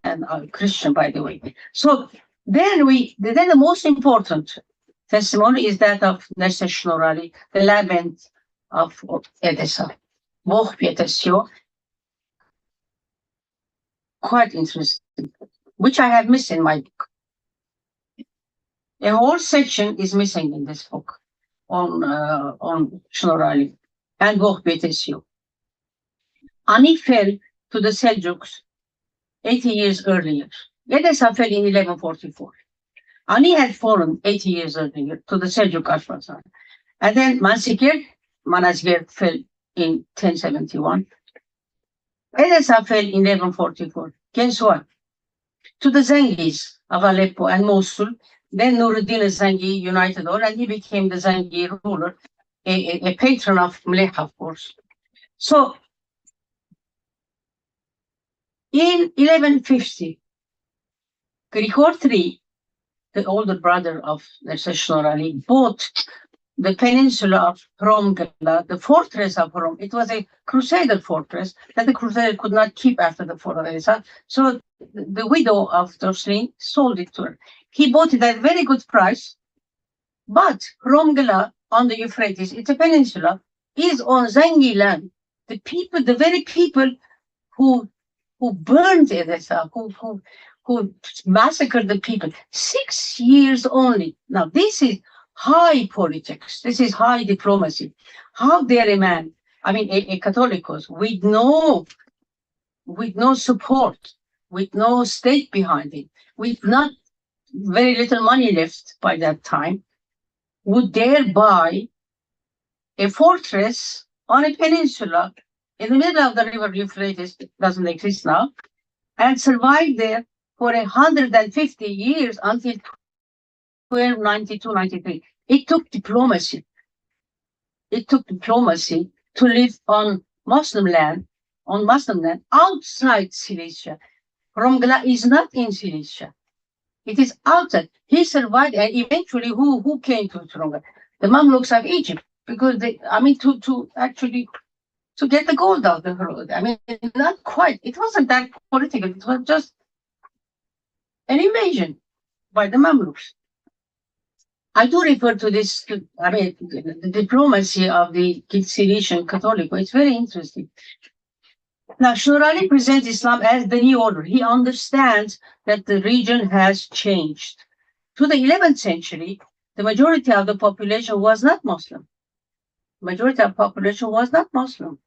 and Christian, by the way. So then the most important testimony is that of Nerses Shnorali, the lament of Edessa. Quite interesting, which I have missed in my book. A whole section is missing in this book on Shnorali and Vohbetesio. Ani fell to the Seljuks 80 years earlier. Edessa fell in 1144. Ani had fallen 80 years earlier to the Seljuk Ashwasan. And then Manasgir fell in 1071. Edessa fell in 1144. Guess what? To the Zengis of Aleppo and Mosul. Then Nuruddin al-Zengi united all, and he became the Zengi ruler, a patron of Mlech, of course. So, in 1150, Grigor III, the older brother of Nerses Shnorali, bought the peninsula of Romgala, the fortress of Rome. It was a crusader fortress that the crusader could not keep after the fall of Edessa. So the widow of Jocelyn sold it to her. He bought it at a very good price. But Romgla on the Euphrates, it's a peninsula, is on Zengi land. The people, the very people who burned Edessa, who massacred the people. 6 years only. Now, this is high politics. This is high diplomacy. How dare a man, I mean, a Catholicos, with no support, with no state behind it, with not very little money left by that time, would dare buy a fortress on a peninsula in the middle of the river Euphrates, it doesn't exist now, and survive there for 150 years until 1292-93. It took diplomacy. It took diplomacy to live on Muslim land outside Cilicia. Romgla is not in Cilicia. It is outside. He survived, and eventually who came to Romgla? The Mamluks of Egypt, because they, I mean, to actually to get the gold out of the road. I mean, not quite. It wasn't that political. It was just an invasion by the Mamluks. I do refer to this, I mean, the diplomacy of the Cilician Catholic. It's very interesting. Now, Shurali presents Islam as the new order. He understands that the region has changed. To the 11th century, the majority of the population was not Muslim. Majority of the population was not Muslim.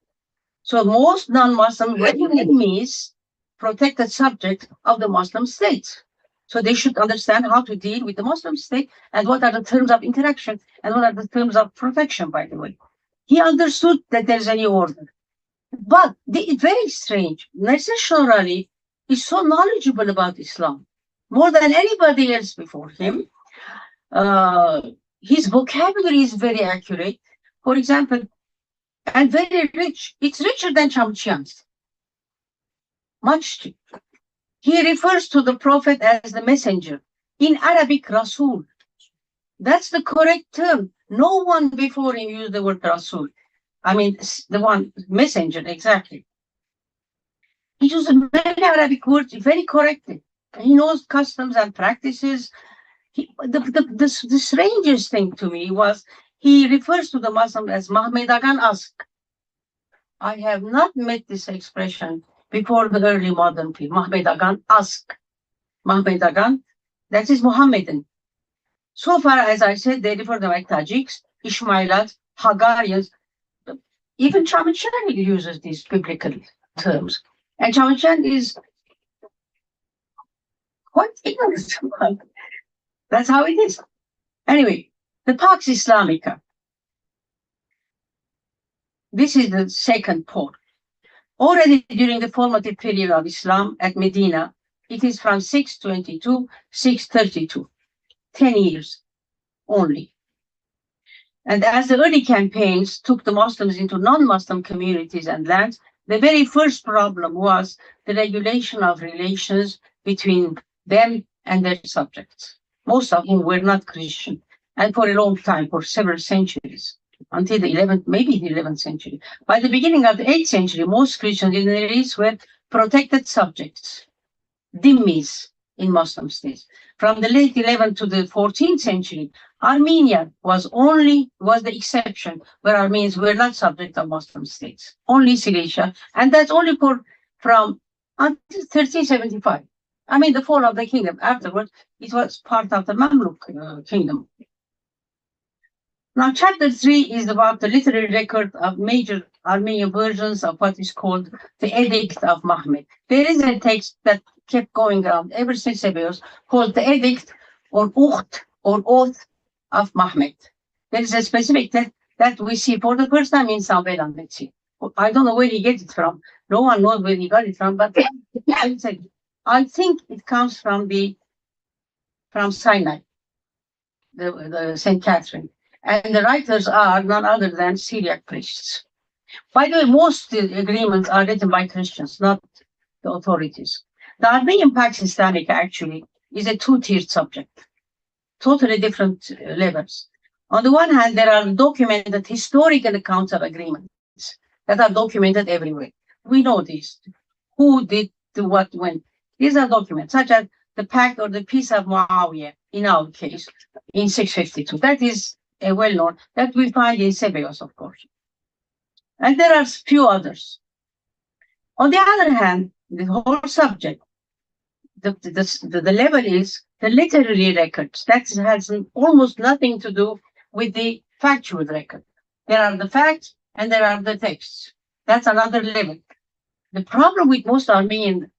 So most non-Muslim were enemies, protected subject of the Muslim states. So they should understand how to deal with the Muslim state and what are the terms of interaction and what are the terms of protection, by the way. He understood that there's a new order. But it's very strange. Nasser Shorali is so knowledgeable about Islam, more than anybody else before him. His vocabulary is very accurate, for example, and very rich. It's richer than Chamchian's. Much. He refers to the Prophet as the messenger. In Arabic, Rasul. That's the correct term. No one before him used the word Rasul. I mean, the one messenger, exactly. He uses many Arabic words very correctly. He knows customs and practices. The strangest thing to me was he refers to the Muslim as Mahmedagan ask. I have not met this expression before the early modern people. Mahmedagan ask. Mahmedagan, that is Mohammedan. So far, as I said, they refer to them like Tajiks, Ishmailat, Hagarians. Even Chamchan uses these biblical terms. And Chamchan is quite ignorant. That's how it is. Anyway, the Pax Islamica. This is the second part. Already during the formative period of Islam at Medina, it is from 622, 632, 10 years only. And as the early campaigns took the Muslims into non-Muslim communities and lands, the very first problem was the regulation of relations between them and their subjects. Most of whom were not Christian, and for a long time, for several centuries, until the 11th, maybe the 11th century. By the beginning of the 8th century, most Christians in the East were protected subjects, dhimmis in Muslim states. From the late 11th to the 14th century, Armenia was the exception, where Armenians were not subject of Muslim states, only Cilicia, and that's only from until 1375. I mean, the fall of the kingdom. Afterwards, it was part of the Mamluk kingdom. Now, chapter 3 is about the literary record of major Armenian versions of what is called the Edict of Mahmet. There is a text that kept going around ever since Sebeos called the Edict or Ucht or Oath of Mahmet. There is a specific text that we see for the first time in Samvelan, let's see. I don't know where he gets it from. No one knows where he got it from, but I think it comes from Sinai, the St. Catherine. And the writers are none other than Syriac priests. By the way, most agreements are written by Christians, not the authorities. The Armenian Pax Islamica actually is a two-tiered subject, totally different levels. On the one hand, there are documented historical accounts of agreements that are documented everywhere. We know this. Who did what when. These are documents, such as the pact or the peace of Muawiyah, in our case, in 652. That is well known, that we find in Sebeos, of course. And there are few others. On the other hand, the whole subject, the level is the literary records. That has almost nothing to do with the factual record. There are the facts and there are the texts. That's another level. The problem with most Armenian,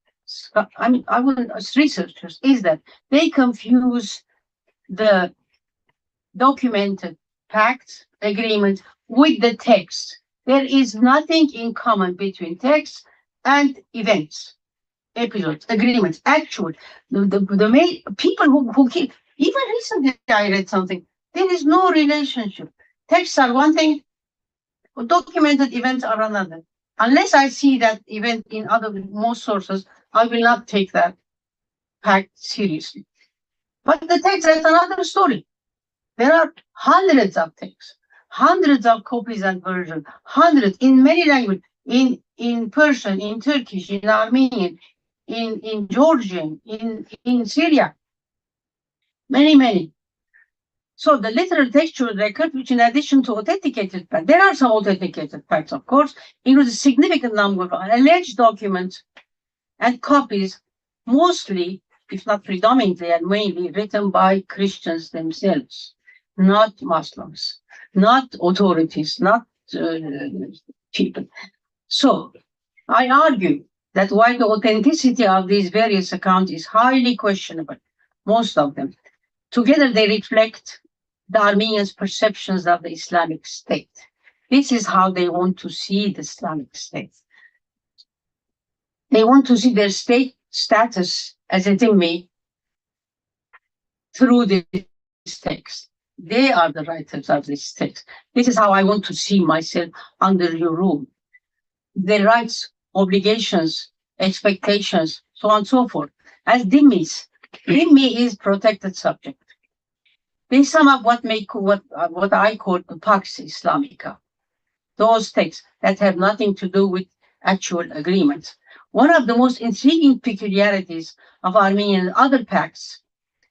researchers, is that they confuse the documented facts, agreements with the text. There is nothing in common between text and events, episodes, agreements, actual. The main people who keep, even recently I read something, there is no relationship. Texts are one thing, documented events are another. Unless I see that event in most sources, I will not take that fact seriously. But the text is another story. There are hundreds of texts, hundreds of copies and versions, hundreds in many languages, in Persian, in Turkish, in Armenian, in Georgian, in Syria, many. So the literal textual record, which in addition to authenticated facts, there are some authenticated facts, of course, includes a significant number of alleged documents and copies, mostly, if not predominantly and mainly, written by Christians themselves, not Muslims, not authorities, not people. So I argue that while the authenticity of these various accounts is highly questionable, most of them, together they reflect the Armenians' perceptions of the Islamic State. This is how they want to see the Islamic State. They want to see their state status as a dhimmi through this text. They are the writers of this text. This is how I want to see myself under your rule. Their rights, obligations, expectations, so on and so forth. As dhimmis, dhimmi is protected subject. They sum up what I call the Pax Islamica, those texts that have nothing to do with actual agreements. One of the most intriguing peculiarities of Armenian other pacts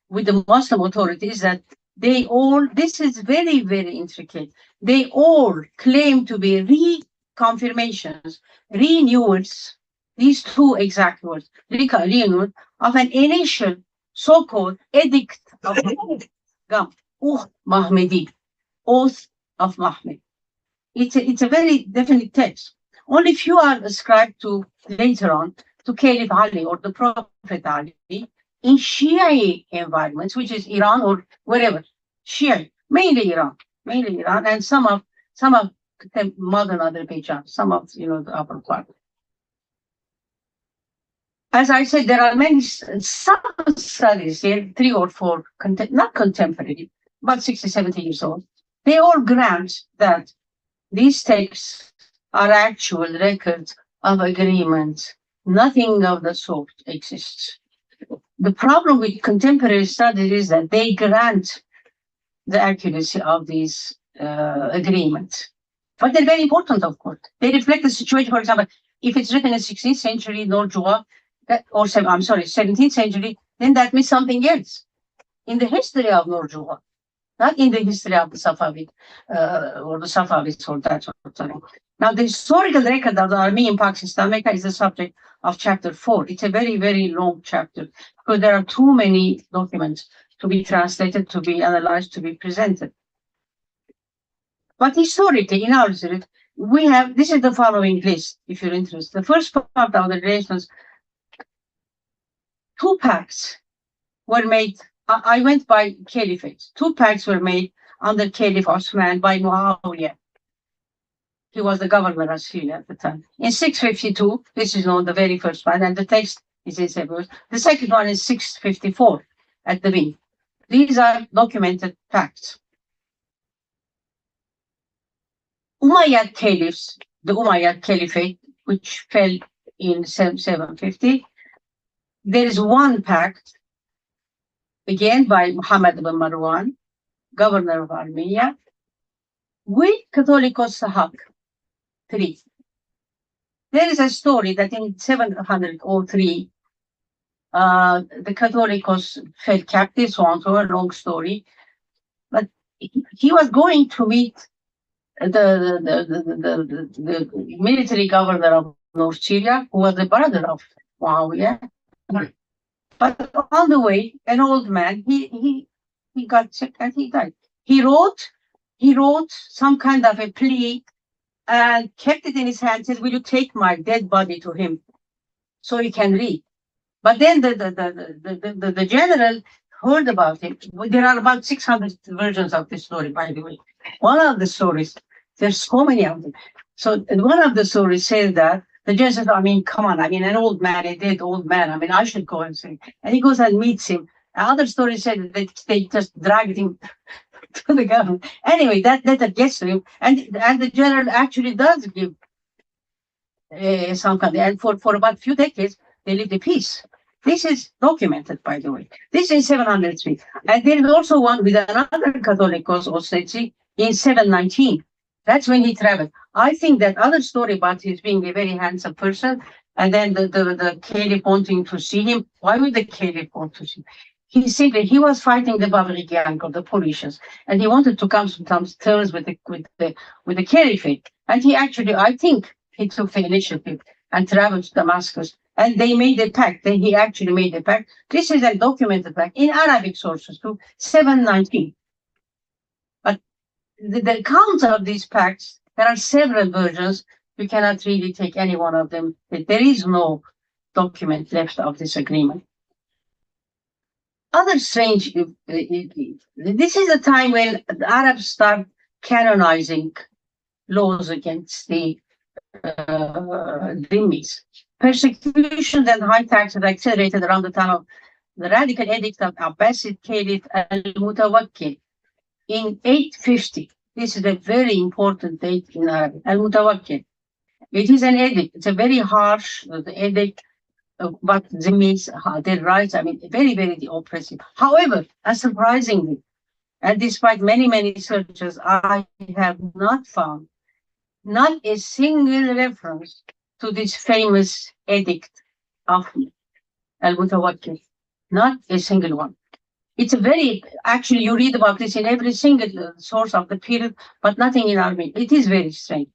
with the Muslim authorities is that they all, this is very, very intricate, they all claim to be reconfirmations, renewals, these two exact words, renewal of an initial so-called edict of Mahmedi, oath of Mahmed. It's a very definite text. Only few are ascribed to later on to Caliph Ali or the Prophet Ali in Shia environments, which is Iran or wherever. Shia, mainly Iran, and some of modern Azerbaijan, some of the upper part. As I said, there are some studies here, 3 or 4, not contemporary, but 60, 70 years old. They all grant that these texts are actual records of agreements. Nothing of the sort exists. The problem with contemporary studies is that they grant the accuracy of these agreements. But they're very important, of course. They reflect the situation. For example, if it's written in 16th century, Norjua, or 17th century, then that means something else. In the history of Norjua, not in the history of the Safavid, or the Safavids or that sort of thing. Now, the historical record of the Armenian Pax Islamica is the subject of chapter 4. It's a very, very long chapter because there are too many documents to be translated, to be analyzed, to be presented. But historically, in our history, we have, this is the following list, if you're interested. The first part of the relations, 2 pacts were made. I went by caliphates. 2 pacts were made under Caliph Osman by Muawiyah. He was the governor of Syria at the time. In 652, this is known, the very first one, and the text is in Sebeos. The second one is 654 at Louvain. These are documented facts. Umayyad caliphs, the Umayyad Caliphate, which fell in 750, there is one pact, again by Muhammad ibn Marwan, governor of Armenia, with Catholicos Sahak, 3. There is a story that in 703, The Catholicos fell captive, so on, so a long story. But he was going to meet the military governor of North Syria, who was the brother of Muawiyah. But on the way, an old man, he got sick and he died. He wrote some kind of a plea and kept it in his hand, said, will you take my dead body to him so he can read? But then the general heard about it. There are about 600 versions of this story, by the way. One of the stories, there's so many of them. So one of the stories says that the general says, I mean, come on, I mean, an old man, a dead old man, I mean, I should go and see. And he goes and meets him. Another story said that they just dragged him to the government. Anyway, that gets to him. And the general actually does give some kind of, and for about a few decades, they lived in peace. This is documented, by the way. This is 703. And there is also one with another Catholicos Ossetsi in 719. That's when he traveled. I think that other story about his being a very handsome person, and then the caliph wanting to see him. Why would the caliph want to see him? He was fighting the Bavaric gang of the Paulicians, and he wanted to come to terms with the caliphate. And he actually, I think, he took the initiative and traveled to Damascus. And they made a pact. Then he actually made a pact. This is a documented pact in Arabic sources too, 719. But the accounts of these pacts, there are several versions. You cannot really take any one of them. There is no document left of this agreement. Other strange, this is a time when the Arabs start canonizing laws against the dhimmis. Persecutions and high taxes accelerated around the time of the radical edict of Abbasid Caliph al-Mutawakkil in 850. This is a very important date in Arabic, al-Mutawakkil. It is an edict. It's a very harsh edict about dhimmis, their rights. I mean, very, very oppressive. However, unsurprisingly, and despite many, many searches, I have not found not a single reference to this famous edict of al-Mutawakkil. Not a single one. It's a very, actually, you read about this in every single source of the period, but nothing in Armenian. It is very strange.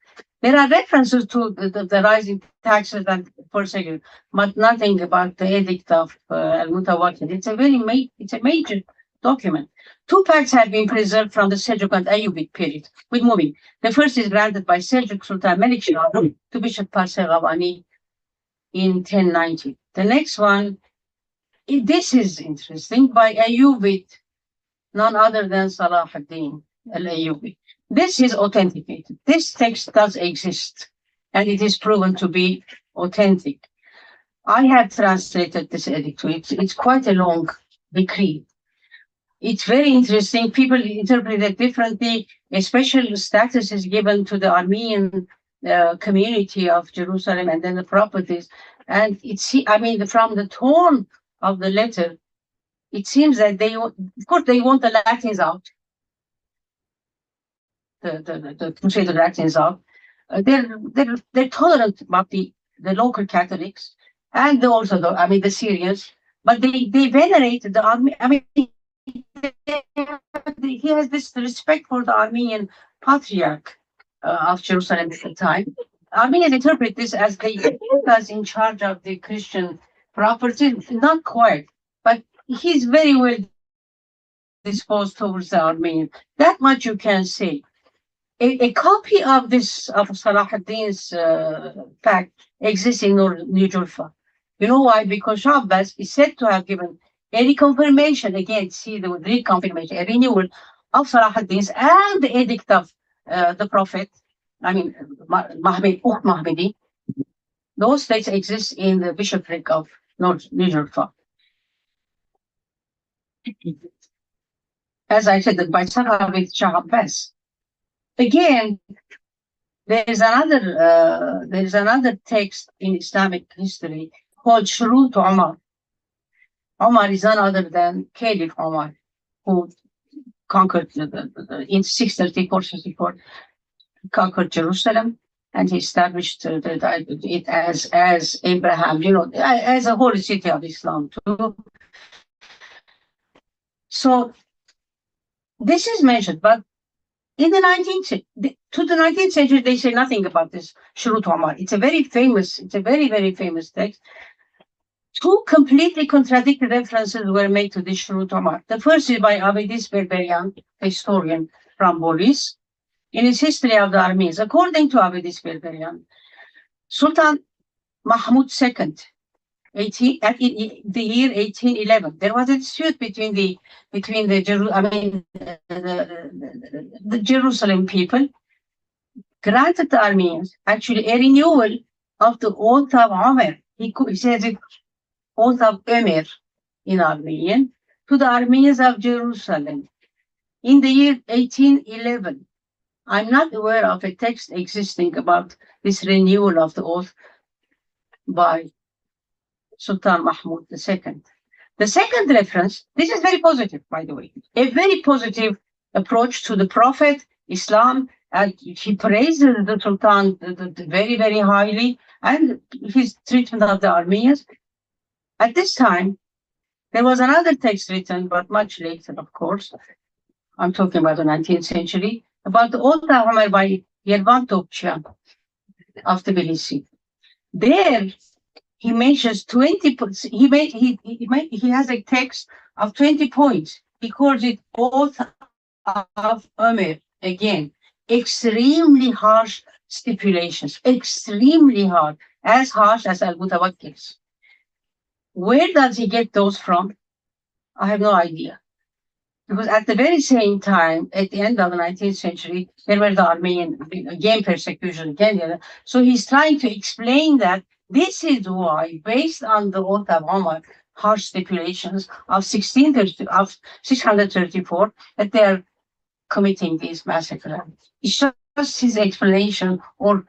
There are references to the rising taxes and persecution, but nothing about the edict of al-Mutawakkil. It's a major document. Two pacts have been preserved from the Seljuk and Ayyubid period with moving. The first is granted by Seljuk Sultan Melik Shah to Bishop Parsel Ghavani in 1090. The next one, this is interesting, by Ayyubid, none other than Salah ad-Din al-Ayyubi. This is authenticated. This text does exist, and it is proven to be authentic. I have translated this edict. It's quite a long decree. It's very interesting. People interpret it differently. A special status is given to the Armenian community of Jerusalem and then the properties. And I mean, from the tone of the letter, it seems that of course, they want the Latins out. The Crusader Latins out. They're tolerant about the local Catholics and also the Syrians, but they venerate the Armenian. I mean, he has this respect for the Armenian patriarch of Jerusalem at the time. Armenians interpret this as they was in charge of the Christian property, not quite, but he's very well disposed towards the Armenian. That much you can say. A copy of this, of Salah ad-Din's pact exists in New Julfa. You know why? Because Shah Abbas is said to have given a reconfirmation, again, see the reconfirmation, a renewal of Salah ad-Din's and the edict of the Prophet, I mean, Mahmet, Mahmedi. Those states exist in the bishopric of New Julfa. As I said, by Safavid Shah Abbas. Again, there is another text in Islamic history called Shurut Umar. Umar is none other than Caliph Umar, who conquered in 634, conquered Jerusalem and he established it as Abraham, as a holy city of Islam too. So this is mentioned, but in the 19th century, they say nothing about this Shurut Omar. It's a very, very famous text. Two completely contradictory references were made to this Shurut Omar. The first is by Avedis Berberian, a historian from Bolis, in his History of the Armenians. According to Avedis Berberian, Sultan Mahmud II, the year 1811, there was a dispute between the Jerusalem people, granted the Armenians actually a renewal of the oath of Omer. He says it oath of Ömer in Armenian to the Armenians of Jerusalem in the year 1811. I'm not aware of a text existing about this renewal of the oath by Sultan Mahmud II. The second reference, this is very positive, by the way, a very positive approach to the Prophet, Islam, and he praises the Sultan very, very highly, and his treatment of the Armenians. At this time, there was another text written, but much later, of course. I'm talking about the 19th century, about the Oath of Omer by Yervan Topçuyan of Tbilisi. There, he mentions 20 points. He has a text of 20 points. He calls it Oath of Omer. Again, extremely harsh stipulations, extremely hard, as harsh as Al-Mutawakkil's. Where does he get those from? I have no idea. Because at the very same time, at the end of the 19th century, there were the Armenian, again, persecution, again. So he's trying to explain that this is why, based on the Oath of Omar, harsh stipulations of 634, that they're committing these massacres. It's just his explanation or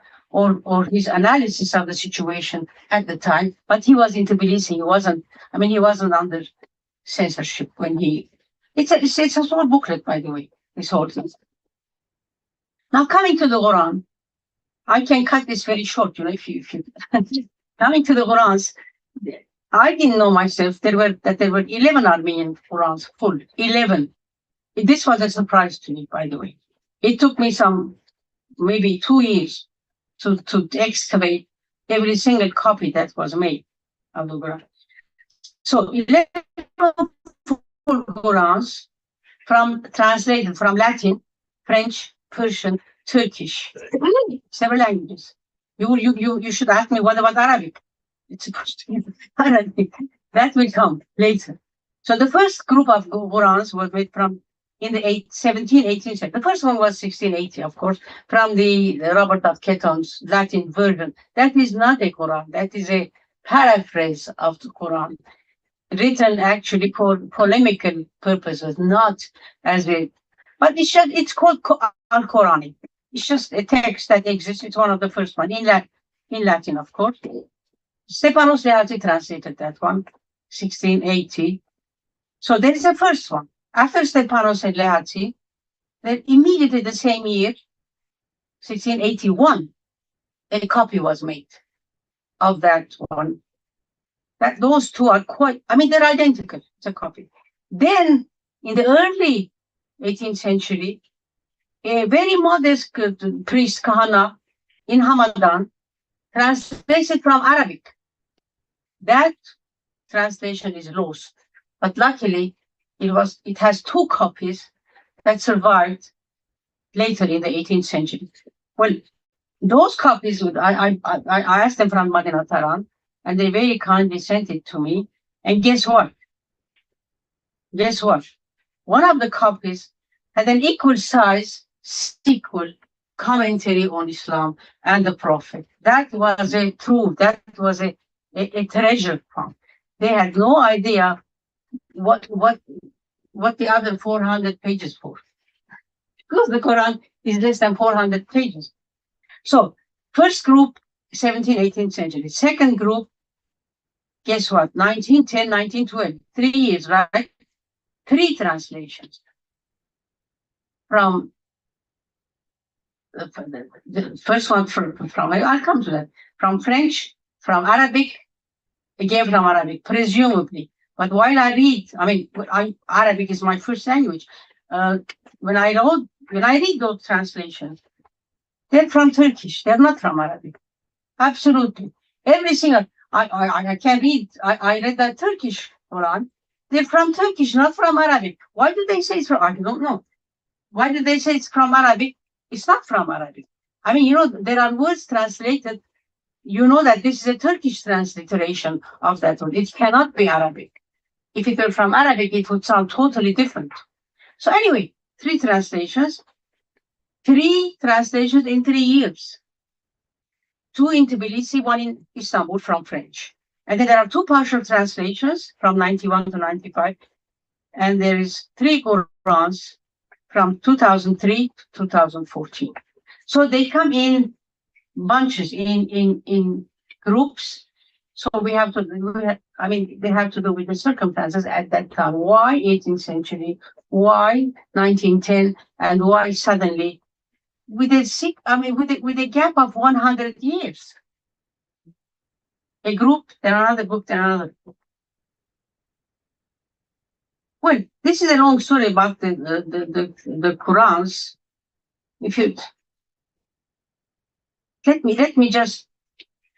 his analysis of the situation at the time. But he was in Tbilisi. He wasn't under censorship when he. It's a small booklet, by the way, this whole thing. Now, coming to the Ghuran, I can cut this very short, if you coming to the Ghurans, I didn't know myself there were 11 Armenian Ghurans, full 11. This was a surprise to me, by the way. It took me maybe 2 years to excavate every single copy that was made of the Ghuran. So 11 full Ghurans translated from Latin, French, Persian, Turkish, several languages. You should ask me what about Arabic? It's a question. Arabic. That will come later. So the first group of Ghurans was made in the 18th century. The first one was 1680, of course, from the Robert of Keton's Latin version. That is not a Quran. That is a paraphrase of the Quran, written actually for polemical purposes, not as a. But it's called Al-Quranic. It's just a text that exists. It's one of the first ones in Latin, of course. Stepanos Leati translated that one, 1680. So there is a first one. After Stepanos and Leati, then immediately the same year, 1681, a copy was made of that one. Those two are they're identical. It's a copy. Then, in the early 18th century, a very modest priest, Kahana, in Hamadan, translated from Arabic. That translation is lost, but luckily it has two copies that survived later in the 18th century. Well, those copies, I asked them from Madinat Taran, and they very kindly sent it to me. And guess what? One of the copies had an equal size sequel commentary on Islam and the Prophet. That was a treasure from. They had no idea what the other 400 pages for. Because the Quran is less than 400 pages. So, first group, 17th, 18th century. Second group, guess what? 1910, 1912. 3 years, right? 3 translations from the first one from I'll come to that, from French, from Arabic, again from Arabic, presumably. But while I read, Arabic is my first language. When I read those translations, they're from Turkish. They're not from Arabic. Absolutely. Every single, I can read, I read the Turkish Quran. They're from Turkish, not from Arabic. Why do they say it's from, I don't know. Why do they say it's from Arabic? It's not from Arabic. There are words translated. You know that this is a Turkish transliteration of that word. It cannot be Arabic. If it were from Arabic, it would sound totally different. So anyway, 3 translations. 3 translations in 3 years. 2 in Tbilisi, 1 in Istanbul from French. And then there are 2 partial translations from 91 to 95. And there is 3 Ghurans from 2003 to 2014. So they come in bunches, in groups. So they have to do with the circumstances at that time. Why 18th century? Why 1910? And why suddenly, with a gap of 100 years? A group, then another group, then another group. Well, this is a long story about the Qur'ans. Let me just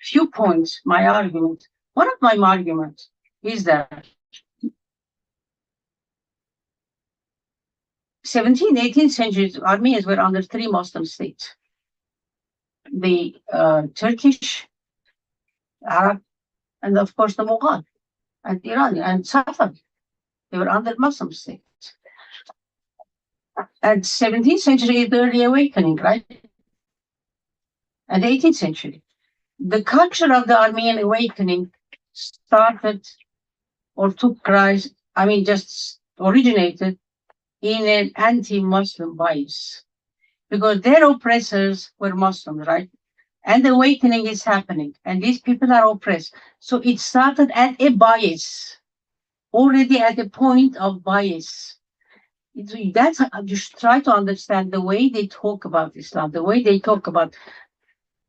few points, my argument. One of my arguments is that 17th, 18th centuries, Armenians were under 3 Muslim states. The Turkish, Arab, and of course the Mughal, and Iran, and Safavid. They were under Muslim states. And 17th century is the early awakening, right? And 18th century. The culture of the Armenian awakening started or took rise, just originated in an anti-Muslim bias, because their oppressors were Muslims, right? And the awakening is happening, and these people are oppressed. So it started at a bias, already at a point of bias. That's, you should try to understand the way they talk about Islam, the way they talk about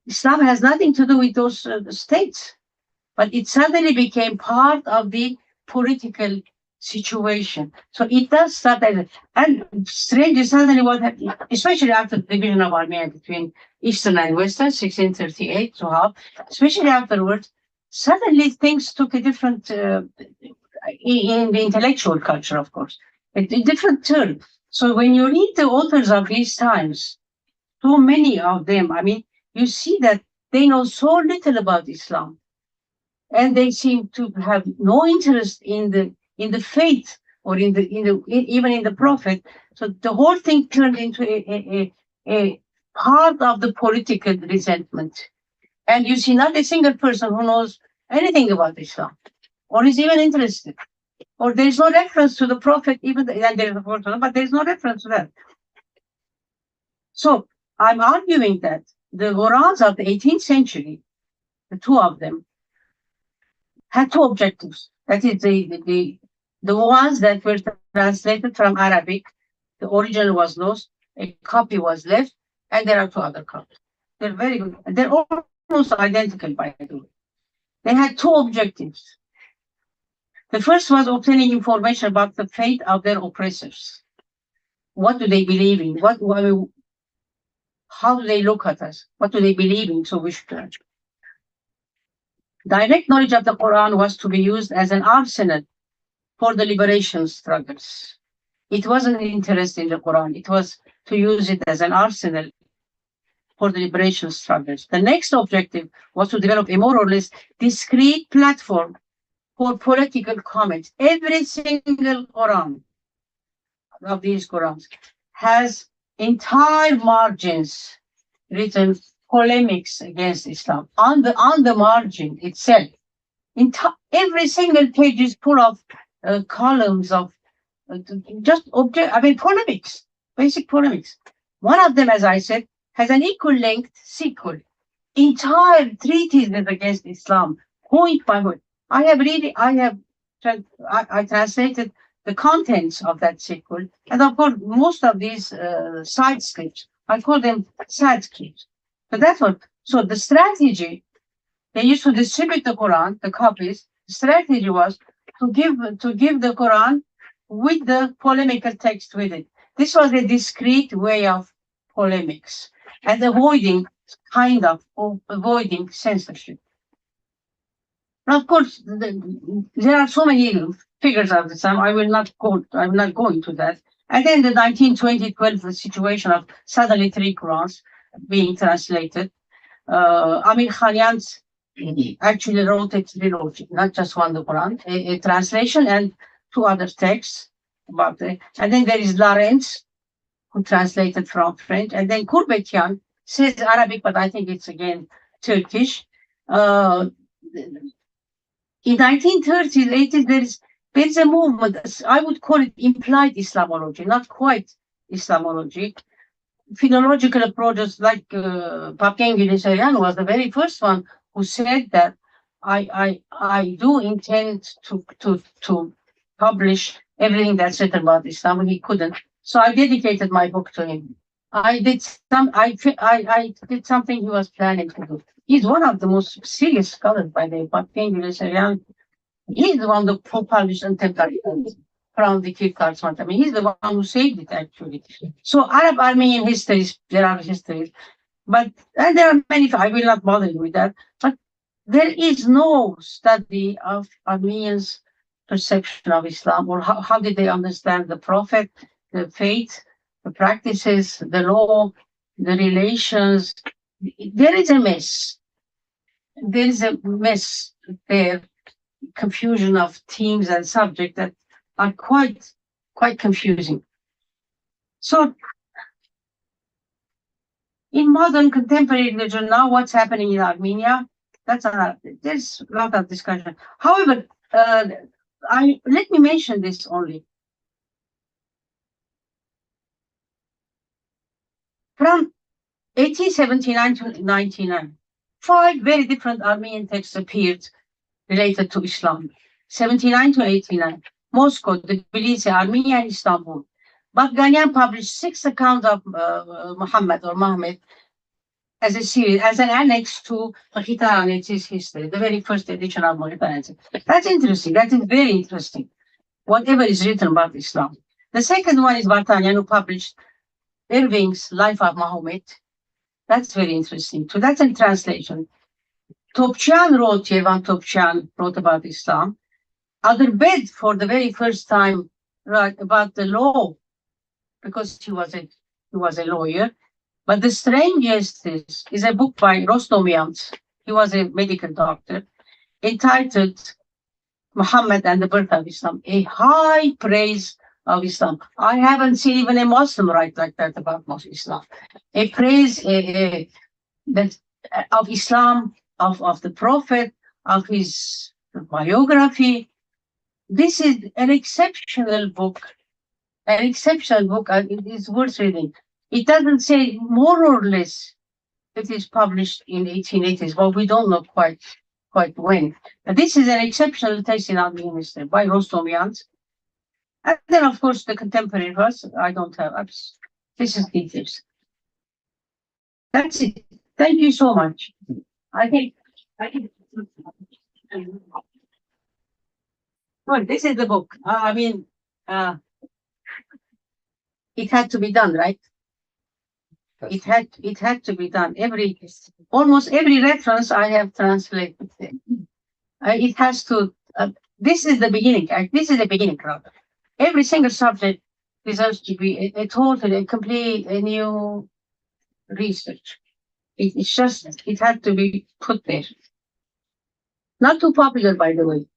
Islam has nothing to do with those states, but it suddenly became part of the political situation. So it does start as, and strangely, suddenly what happened, especially after the division of Armenia between Eastern and Western, 1638 to half, especially afterwards, suddenly things took a different, in the intellectual culture, of course, a different turn. So when you read the authors of these times, so many of them, you see that they know so little about Islam, and they seem to have no interest in the faith or even in the Prophet. So the whole thing turned into a part of the political resentment. And you see not a single person who knows anything about Islam or is even interested. Or there is no reference to the Prophet, even and there is a Prophet, but there is no reference to that. So I'm arguing that the Ghurans of the 18th century, the 2 of them, had 2 objectives. That is, the ones that were translated from Arabic, the original was lost, a copy was left, and there are 2 other copies. They're very good. They're almost identical, by the way. They had 2 objectives. The first was obtaining information about the fate of their oppressors. What do they believe in? How do they look at us? What do they believe in? So we should learn. Direct knowledge of the Quran was to be used as an arsenal for the liberation struggles. It wasn't an interest in the Quran. It was to use it as an arsenal for the liberation struggles. The next objective was to develop a more or less discrete platform for political comments. Every single Quran of these Qurans has entire margins written polemics against Islam on the margin itself. Every single page is full of columns of polemics, basic polemics. One of them, as I said, has an equal length sequel, entire treatises against Islam, point by point. I translated the contents of that sequel, and of course, most of these side scripts I call them sidekicks. But that's what, so the strategy, they used to distribute the Quran, the copies. The strategy was to give the Quran with the polemical text with it. This was a discrete way of polemics and avoiding censorship. Now, of course, there are so many figures of the time. I'm not going to that. And then the 1920-12 situation of suddenly 3 Qurans being translated. Amir Khanyan's actually wrote a trilogy, not just one, the Quran, a translation and 2 other texts about it. And then there is Lawrence, who translated from French, and then Kurbetian says Arabic, but I think it's again Turkish. In 1930s, 80s, there is a movement. I would call it implied Islamology, not quite Islamology. Philological approaches like Papen Güleserian was the very first one who said that I do intend to publish everything that's written about Islam, and he couldn't. So I dedicated my book to him. I did something he was planning to do. He's one of the most serious scholars, by the way. Papen Güleserian, he's the one who published Antemtar from the Kirkar's. I mean, he's the one who saved it, actually. So Arab-Armenian histories, there are histories, and there are many, I will not bother you with that, but there is no study of Armenians' perception of Islam, or how did they understand the Prophet, the faith, the practices, the law, the relations. There is a mess. There is a mess there, confusion of themes and subjects that are quite confusing. So, in modern contemporary religion now, what's happening in Armenia? There's a lot of discussion. However, let me mention this only. From 1879 to 99, 5 very different Armenian texts appeared related to Islam. 79 to 89, Moscow, Tbilisi, Armenia, and Istanbul. Baghanian published 6 accounts of Muhammad or Mahmet as a series, as an annex to Hitherto's history, the very first edition of Hitherto. That's interesting. That is very interesting. Whatever is written about Islam. The second one is Vartanian, who published Irving's Life of Mahomet. That's very interesting. So that's a translation. Topçuan wrote, Yevan Topçuan wrote about Islam. Adırbed, for the very first time, wrote about the law, because he was a lawyer. But the strangest is a book by Rostomians. He was a medical doctor, entitled Muhammad and the Birth of Islam, a high praise of Islam. I haven't seen even a Muslim write like that about Islam. A praise of Islam, of the Prophet, of his biography. This is an exceptional book. It is worth reading. It doesn't say more or less it is published in the 1880s, but we don't know quite when. But this is an exceptional text in Armenian history by Rostomians. And then, of course, the contemporary verse, I don't have. This is details. That's it. Thank you so much. I think. Well, this is the book. It had to be done, right? It had to be done. Almost every reference I have translated. It has to. This is the beginning. This is the beginning, crowd. Every single subject deserves to be a complete new research. It had to be put there. Not too popular, by the way.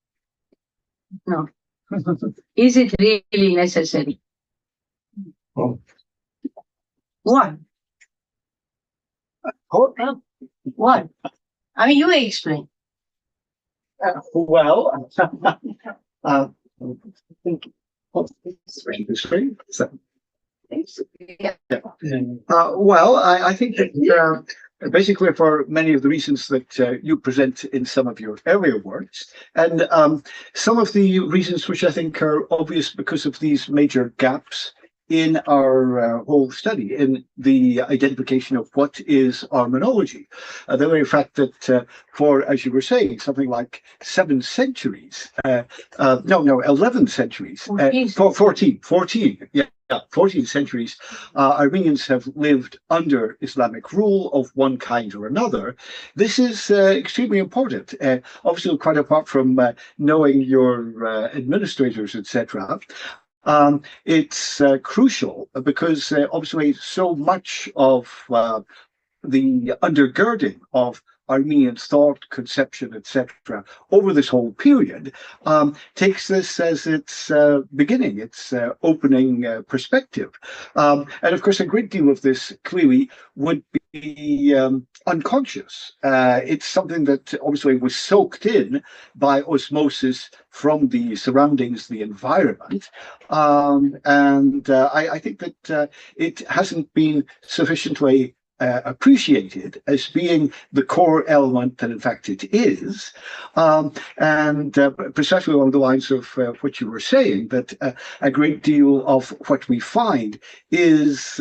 No. Is it really necessary? Oh. What? What? I mean, you explain. Well, I think that basically for many of the reasons that you present in some of your earlier works, and some of the reasons which I think are obvious because of these major gaps in our whole study, in the identification of what is Armenology. The very fact that for, as you were saying, something like 7 centuries, 11 centuries, 14, yeah. 14 centuries, Armenians have lived under Islamic rule of one kind or another. This is extremely important. Obviously, quite apart from knowing your administrators, etc., it's crucial because obviously so much of the undergirding of Armenian thought, conception, etc., over this whole period, takes this as its beginning, its opening perspective. And of course, a great deal of this clearly would be unconscious. It's something that obviously was soaked in by osmosis from the surroundings, the environment. I think that it hasn't been sufficiently appreciated as being the core element that in fact it is, precisely along the lines of what you were saying, that a great deal of what we find is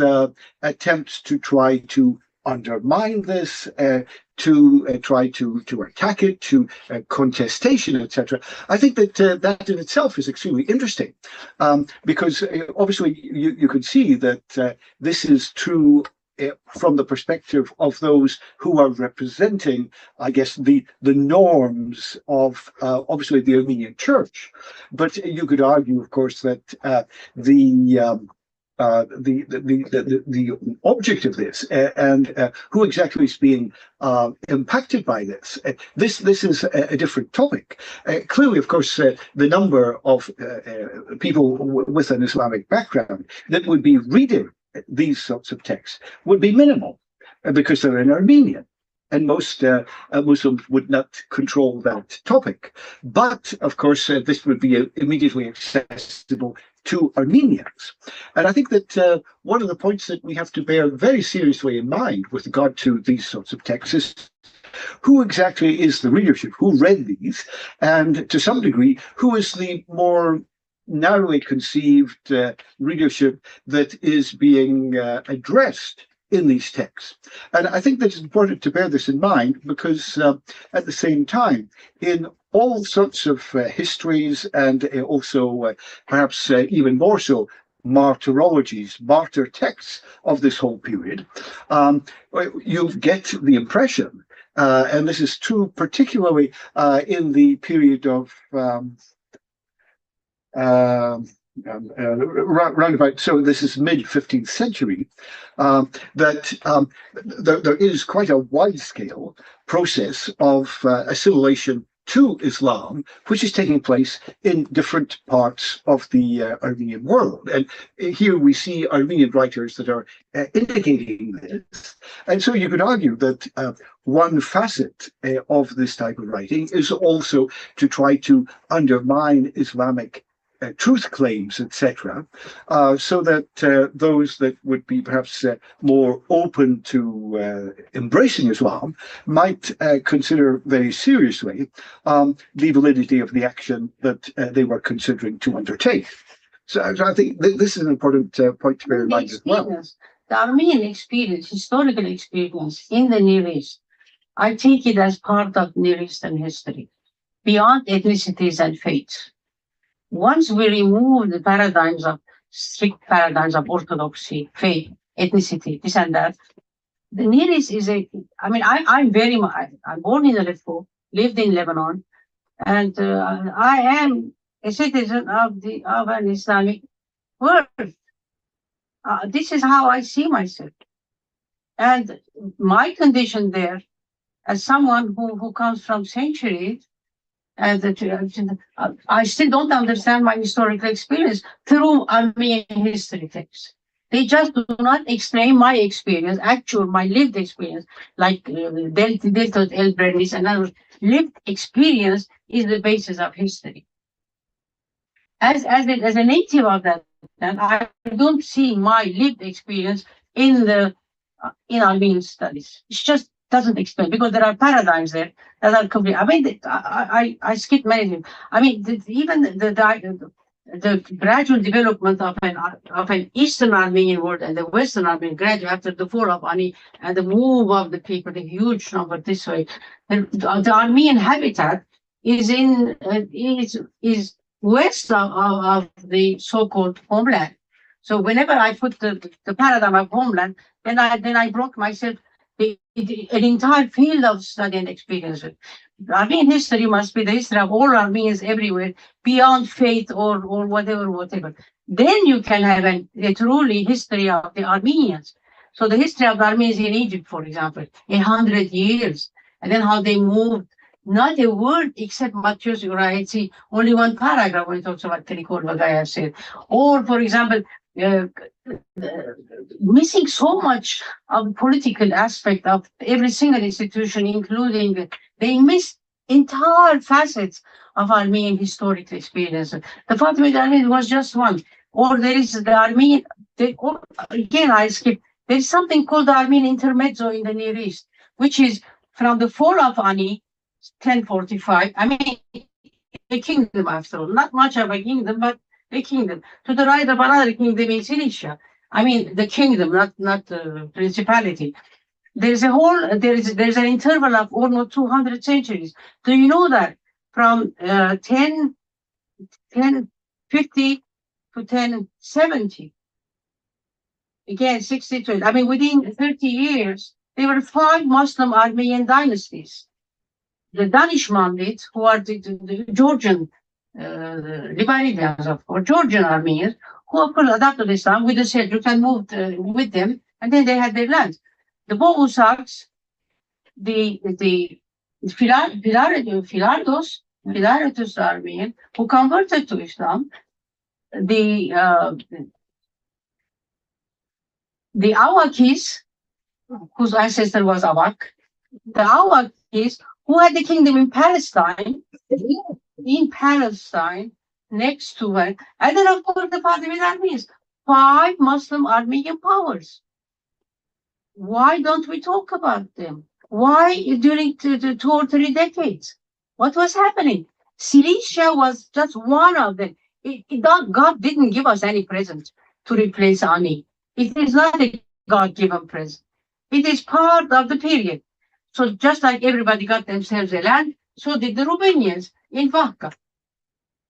attempts to try to undermine this, to try to attack it, to contestation, etc. I think that that in itself is extremely interesting, because obviously you could see that this is true from the perspective of those who are representing, I guess, the norms of obviously the Armenian Church. But you could argue, of course, that the object of this and who exactly is being impacted by this. This is a different topic. Clearly, of course, the number of people with an Islamic background that would be reading these sorts of texts would be minimal because they're in Armenian. And most Muslims would not control that topic. But, of course, this would be immediately accessible to Armenians. And I think that one of the points that we have to bear very seriously in mind with regard to these sorts of texts is who exactly is the readership, who read these, and to some degree, who is the more narrowly conceived readership that is being addressed in these texts. And I think that it's important to bear this in mind because at the same time, in all sorts of histories and also perhaps even more so martyrologies, martyr texts of this whole period, you get the impression, and this is true particularly in the period of round about, so this is mid 15th century, that there is quite a wide-scale process of assimilation to Islam, which is taking place in different parts of the Armenian world. And here we see Armenian writers that are indicating this. And so you could argue that one facet of this type of writing is also to try to undermine Islamic truth claims, etc., so that those that would be perhaps more open to embracing Islam might consider very seriously the validity of the action that they were considering to undertake. So I think this is an important point to bear in mind as well. The Armenian experience, historical experience in the Near East, I take it as part of Near Eastern history, beyond ethnicities and faiths. Once we remove the paradigms of strict paradigms of orthodoxy, faith, ethnicity, this and that, the Near East is I'm born in Aleppo, lived in Lebanon, and I am a citizen of an Islamic world. This is how I see myself. And my condition there, as someone who comes from centuries, and I still don't understand my historical experience through Armenian history texts. They just do not explain my experience, my lived experience, like Delta El Brenis and others. Lived experience is the basis of history. As a native of that, and I don't see my lived experience in Armenian studies. It just doesn't explain, because there are paradigms there that are complete. I mean, I skip many things. I mean, even the the gradual development of an Eastern Armenian world and the Western Armenian gradually after the fall of Ani and the move of the people, the huge number this way. The Armenian habitat is is west of the so-called homeland. So whenever I put the paradigm of homeland, then I brought myself an entire field of study and experience. Armenian history must be the history of all Armenians everywhere, beyond faith or whatever. Then you can have a truly history of the Armenians. So the history of the Armenians in Egypt, for example, 100 years, and then how they moved. Not a word except Matthias Uraitzi, only one paragraph when it talks about Tricol, what I have said. Or, for example, missing so much of political aspect of every single institution, including they miss entire facets of Armenian historical experience. The Fatimid Armenian was just one. Or there is the Armenian, again I skip, there is something called the Armenian intermezzo in the Near East, which is from the fall of Ani, 1045, I mean, a kingdom after all, not much of a kingdom, but a kingdom. To the right of another kingdom in Cilicia. I mean, the kingdom, not the principality. There's an interval of almost 200 centuries. Do you know that from 1050 to 1070? Again, 60 I mean, within 30 years, there were 5 Muslim Armenian dynasties. The Danish Mandits, who are the Georgian Libanians, or Georgian Armenians, who of course adopted Islam with the Seljuk and moved with them, and then they had their lands. The Bohusaks, the Philardos Armenian, who converted to Islam, the Awakis, whose ancestor was Awak, the Awakis, who had the kingdom in Palestine, next to her, and then of course the Fatimid Armenians, 5 Muslim Armenian powers. Why don't we talk about them? Why during the 2 or 3 decades? What was happening? Cilicia was just one of them. God didn't give us any present to replace Ani. It is not a God-given present. It is part of the period. So just like everybody got themselves a land, so did the Romanians in Vahka.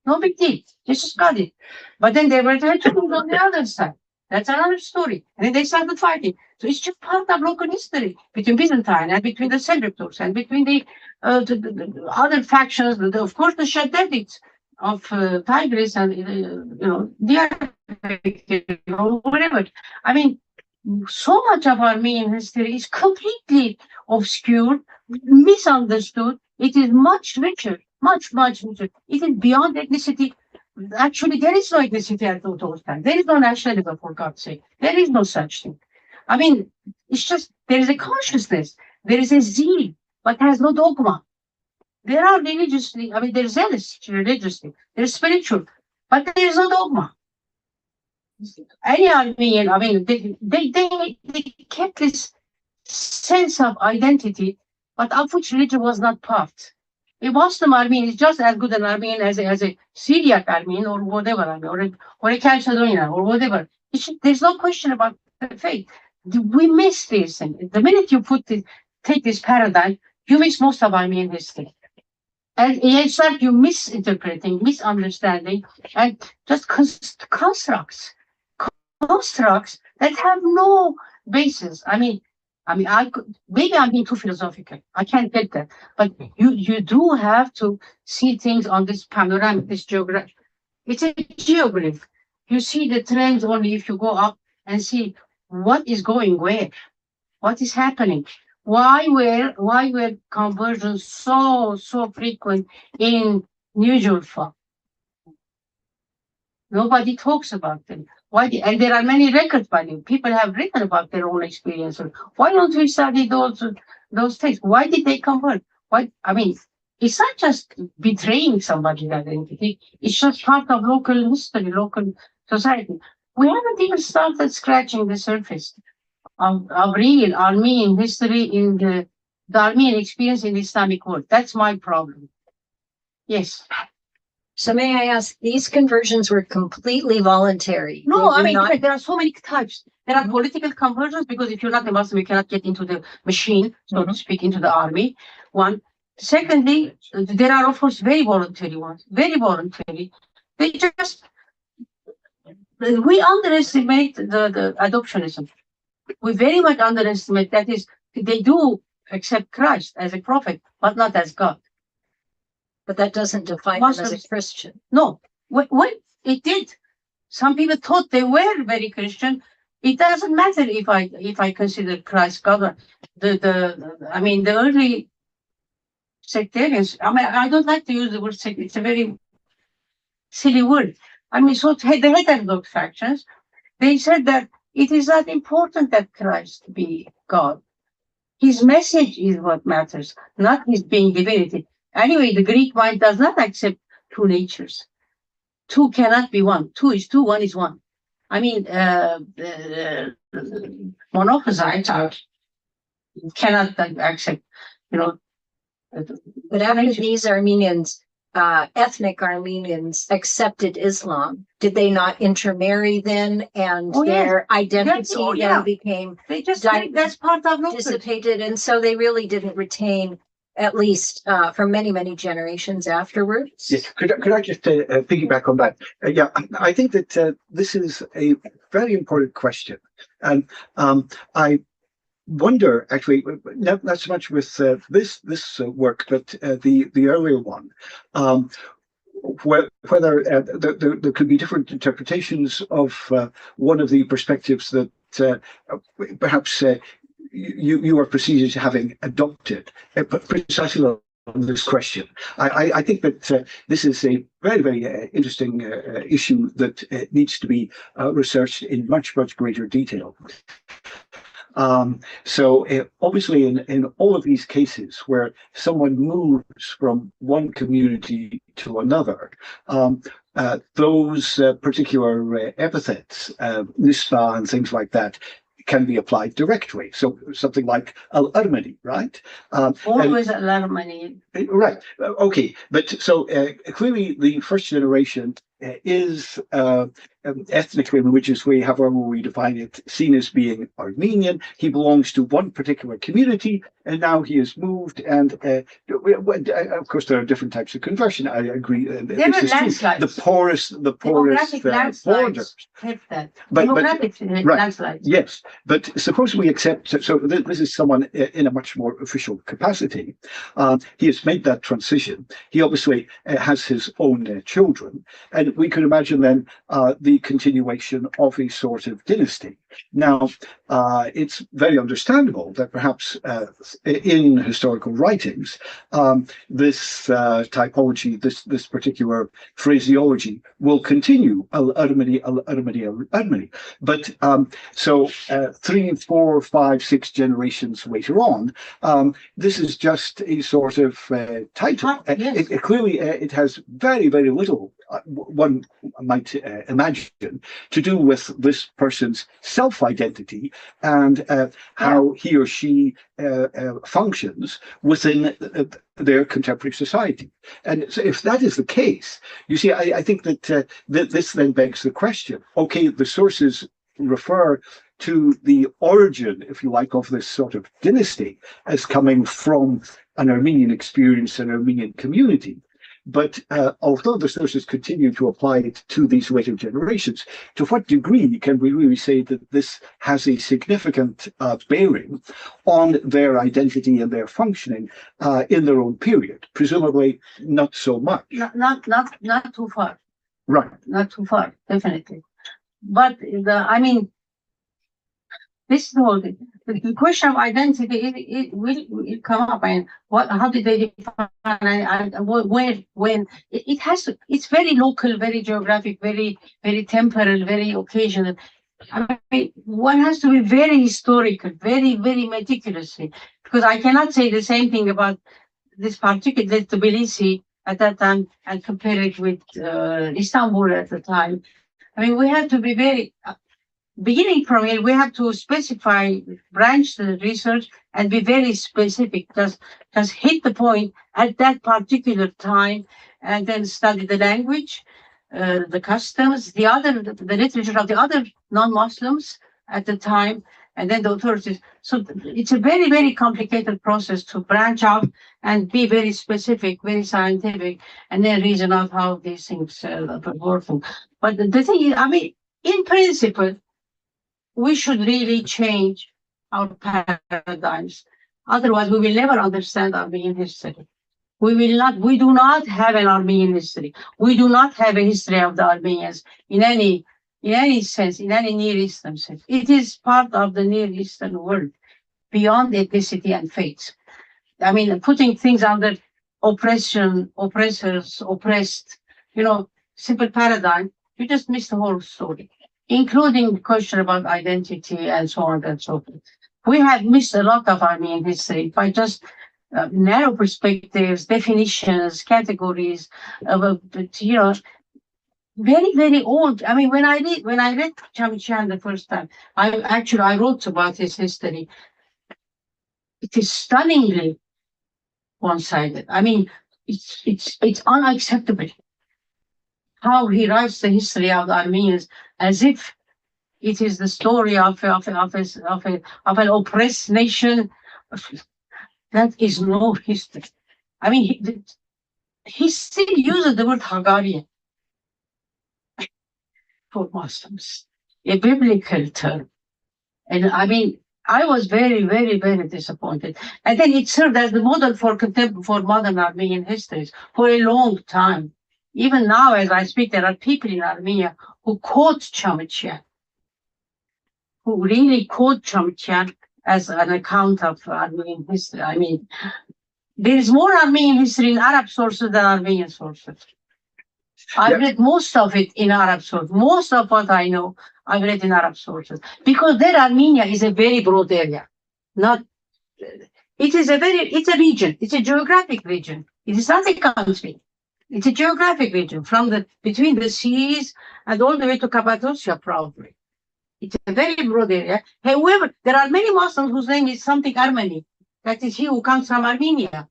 No big deal. They just got it. But then they were trying to move on the other side. That's another story. And then they started fighting. So it's just part of local history between Byzantine and between the Seljuk Turks and between the other factions. Of course, the Shaddadids of Tigris and, or whatever. I mean, so much of Armenian history is completely obscure, misunderstood. It is much richer, much richer. It is beyond ethnicity. Actually, there is no ethnicity at those times. There is no nationalism, for God's sake. There is no such thing. I mean, it's just, there is a consciousness. There is a zeal, but has no dogma. There are religiously, I mean, they're zealous religiously. They're spiritual, but there is no dogma. Any Armenian, I mean, they kept this sense of identity, but of which religion was not part. A Muslim Armenian is just as good an Armenian as a Syriac Armenian or whatever, or a Chalcedonian or whatever. There's no question about the faith. We miss this. And the minute you take this paradigm, you miss most of Armenian history. And you start misinterpreting, misunderstanding, and just constructs that have no basis. I mean, maybe I'm being too philosophical. I can't get that. But you do have to see things on this panorama, this geography. It's a geoglyph. You see the trends only if you go up and see what is going where, what is happening. Why were conversions so frequent in New Julfa? Nobody talks about them. Why? And there are many records by them. People have written about their own experiences. Why don't we study those texts? Why did they convert? Why? I mean, it's not just betraying somebody's identity. It's just part of local history, local society. We haven't even started scratching the surface of real Armenian history in the Armenian experience in the Islamic world. That's my problem. Yes. So may I ask, these conversions were completely voluntary? No, They were I mean, not- there are so many types. There are political conversions, because if you're not a Muslim, you cannot get into the machine, so to speak, into the army. One. Secondly, there are, of course, very voluntary ones. Very voluntary. They just, we underestimate the adoptionism. We very much underestimate, that is, they do accept Christ as a prophet, but not as God. But that doesn't define them as a Muslims- Christian. No, when it did. Some people thought they were very Christian. It doesn't matter if I consider Christ God. I mean, the early sectarians. I mean, I don't like to use the word sect. It's a very silly word. I mean, so the heterodox factions, they said that it is not important that Christ be God. His message is what matters, not his being divinity. Anyway, the Greek mind does not accept two natures. Two cannot be one. Two is two, one is one. I mean, monophysites cannot accept, you know. But after these Armenians, ethnic Armenians accepted Islam, did they not intermarry then, and their identity then became They just that's part of dissipated, and so they really didn't retain, at least for many, many generations afterwards? Yes, could I just piggyback on that? Yeah, I think that this is a very important question, and I wonder, actually, not so much with this work, but the earlier one, whether there could be different interpretations of one of the perspectives that perhaps you are perceived as having adopted, precisely on this question. I think that this is a very, very interesting issue that needs to be researched in much, much greater detail. So obviously in all of these cases where someone moves from one community to another, those particular epithets, nisba and things like that, can be applied directly. So something like al-Armeni, right? Always al-Armeni. Right. Okay. But so clearly the first generation is ethnically, in which is way, however we define it, seen as being Armenian. He belongs to one particular community, and now he has moved. And of course, there are different types of conversion. I agree. This is landslides. The poorest borders. Landslides. Yes, but suppose we accept. So this is someone in a much more official capacity. He has made that transition. He obviously has his own children, and we could imagine then the continuation of a sort of dynasty. Now, it's very understandable that perhaps in historical writings, this typology, this particular phraseology will continue, al-Armeni, al-Armeni, al-Armeni. But so 3, 4, 5, 6 generations later on, this is just a sort of title. Yes. Clearly, it has very, very little, one might imagine, to do with this person's self-identity and how he or she functions within their contemporary society. And so if that is the case, you see, I think that this then begs the question, okay, the sources refer to the origin, if you like, of this sort of dynasty as coming from an Armenian experience, an Armenian community. But although the sources continue to apply it to these later generations, to what degree can we really say that this has a significant bearing on their identity and their functioning in their own period? Presumably not so much. Not too far. Right. Not too far, definitely. But I mean, this is the whole thing. The question of identity, it will come up, and how did they define, and when it has to, it's very local, very geographic, very, very temporal, very occasional. I mean, one has to be very historical, very, very meticulously, because I cannot say the same thing about this particular Tbilisi at that time and compare it with Istanbul at the time. I mean, we have to be very beginning from here, we have to specify, branch the research and be very specific, just hit the point at that particular time, and then study the language, the customs, the literature of the other non-Muslims at the time, and then the authorities. So it's a very, very complicated process to branch out and be very specific, very scientific, and then reason out how these things work. But the thing is, I mean, in principle, we should really change our paradigms. Otherwise, we will never understand Armenian history. We do not have an Armenian history. We do not have a history of the Armenians in any sense, in any Near Eastern sense. It is part of the Near Eastern world, beyond ethnicity and faith. I mean, putting things under oppression, oppressors, oppressed, simple paradigm, you just miss the whole story, including the question about identity and so on and so forth. We have missed a lot of Armenian history by just narrow perspectives, definitions, categories, very, very old. I mean, when I read Chamchian the first time, I wrote about his history. It is stunningly one-sided. I mean, it's unacceptable how he writes the history of the Armenians as if it is the story of an oppressed nation. That is no history. I mean, he still uses the word Hungarian for Muslims, a biblical term. And I mean, I was very, very, very disappointed. And then it served as the model for modern Armenian histories for a long time. Even now, as I speak, there are people in Armenia who quote Chamchian, who really quote Chamchian as an account of Armenian history. I mean, there is more Armenian history in Arab sources than Armenian sources. I've read most of it in Arab sources. Most of what I know, I've read in Arab sources. Because there, Armenia is a very broad area. It's a region. It's a geographic region. It is not a country. It's a geographic region between the seas and all the way to Cappadocia, probably. It's a very broad area. However, there are many Muslims whose name is something Armeni. That is he who comes from Armenia.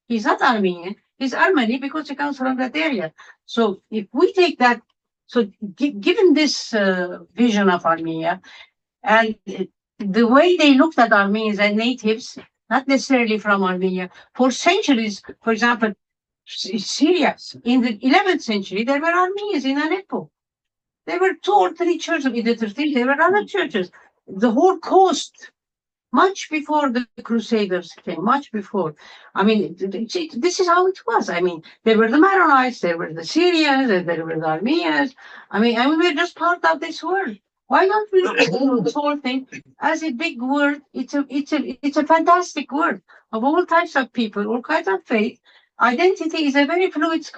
He's not Armenian. He's Armeni because he comes from that area. So if we take that, given this vision of Armenia and the way they looked at Armenians and natives, not necessarily from Armenia, for centuries, for example, Syria, in the 11th century, there were Armenians in Aleppo. There were 2 or 3 churches. In the 13th, there were other churches. The whole coast, much before the Crusaders came, much before. I mean, this is how it was. I mean, there were the Maronites, there were the Syrians, and there were the Armenians. I mean, we're just part of this world. Why don't we look at this whole thing as a big word? It's a fantastic word of all types of people, all kinds of faith. Identity is a very fluid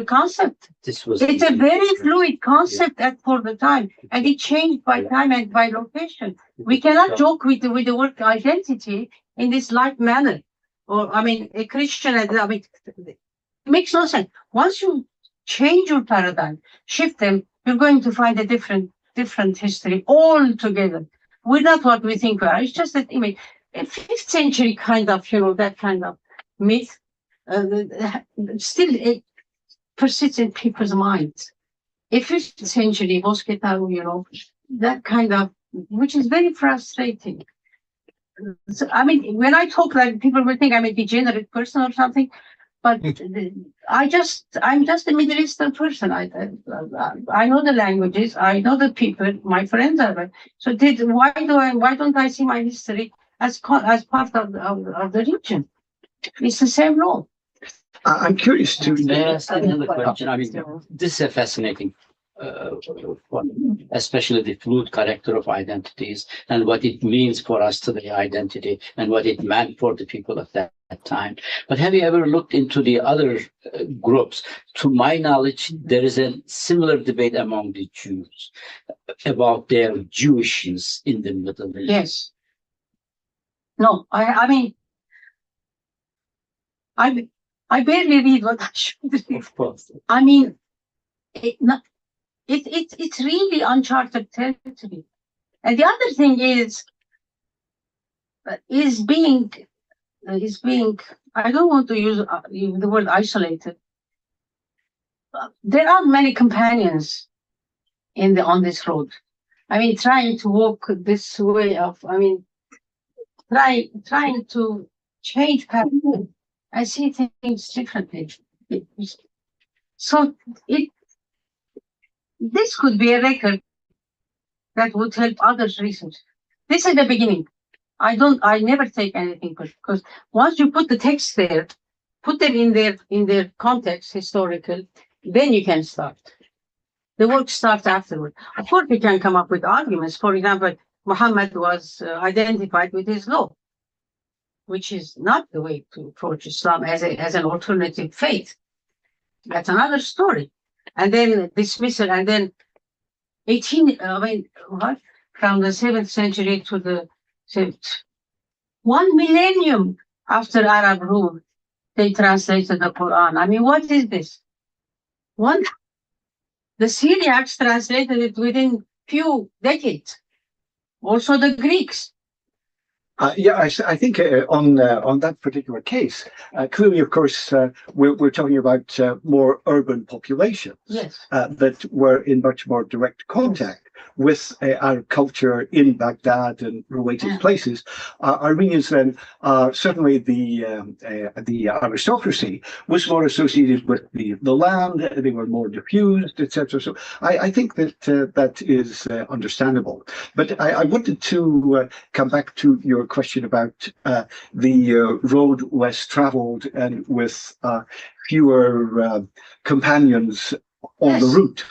concept. It's a very fluid concept for the time, and it changed by time and by location. We cannot joke with the word identity in this light manner. Or, I mean, a Christian, it makes no sense. Once you change your paradigm, shift them, you're going to find a different history altogether. We're not what we think we are. It's just that, I mean, a 5th century kind of, that kind of myth, still it persists in people's minds. A 5th century Bosketaru, that kind of, which is very frustrating. So, I mean, when I talk, like, people will think I'm a degenerate person or something, but I'm just a Middle Eastern person. I know the languages, I know the people, my friends are. So why don't I see my history as part of the region? It's the same role. I'm curious to ask another question. I mean, this is a fascinating one, especially the fluid character of identities and what it means for us today, identity, and what it meant for the people at that time. But have you ever looked into the other groups? To my knowledge, there is a similar debate among the Jews about their Jewishness in the Middle East. Yes. No, I mean, I barely read what I should read. Of course. I mean, it's really uncharted territory. And the other thing is being, I don't want to use the word isolated. There are many companions on this road. I mean, trying to walk this way of, trying to change pattern. I see things differently. So this could be a record that would help others research. This is the beginning. I never take anything because once you put the text there, put them in their context, historical, then you can start. The work starts afterward. Of course, we can come up with arguments. For example, Muhammad was identified with his law, which is not the way to approach Islam as an alternative faith. That's another story. And then dismissal, and then from the 7th century to the 1 millennium after Arab rule, they translated the Quran. I mean, what is this? The Syriacs translated it within few decades. Also the Greeks. I think on that particular case, clearly, of course, we're talking about more urban populations, yes, that were in much more direct contact with our culture in Baghdad and related places. Armenians then, certainly the aristocracy was more associated with the land. They were more diffused, etc. So I think that that is understandable. But I wanted to come back to your question about the road less traveled and with fewer companions on the route.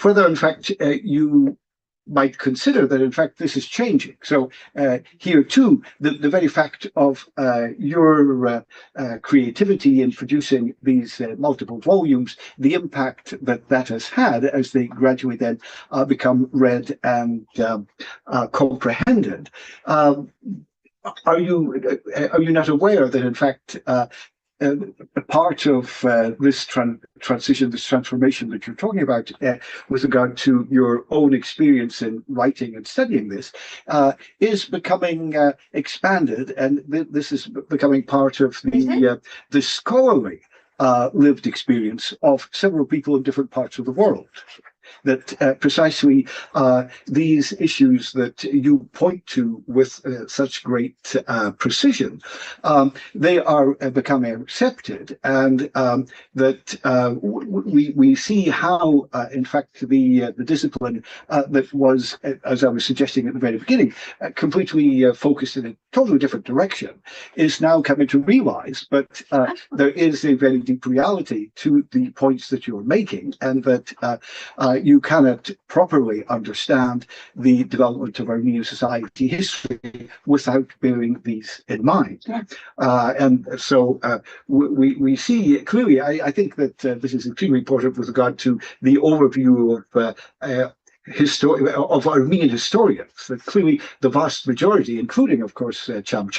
Whether, in fact, you might consider that, in fact, this is changing. So here, too, the very fact of your creativity in producing these multiple volumes, the impact that has had as they gradually then become read and comprehended. Are you not aware that, in fact, a part of this transition, this transformation that you're talking about, with regard to your own experience in writing and studying this, is becoming expanded, and this is becoming part of the scholarly lived experience of several people in different parts of the world? That precisely these issues that you point to with such great precision, they are becoming accepted, and that we see how, in fact, the discipline that was, as I was suggesting at the very beginning, completely focused in a totally different direction, is now coming to realize, but there is a very deep reality to the points that you're making, and that you cannot properly understand the development of Armenian society history without bearing these in mind. And so we see clearly, I think that this is extremely important with regard to the overview of Armenian historians, that clearly the vast majority, including, of course, Cham,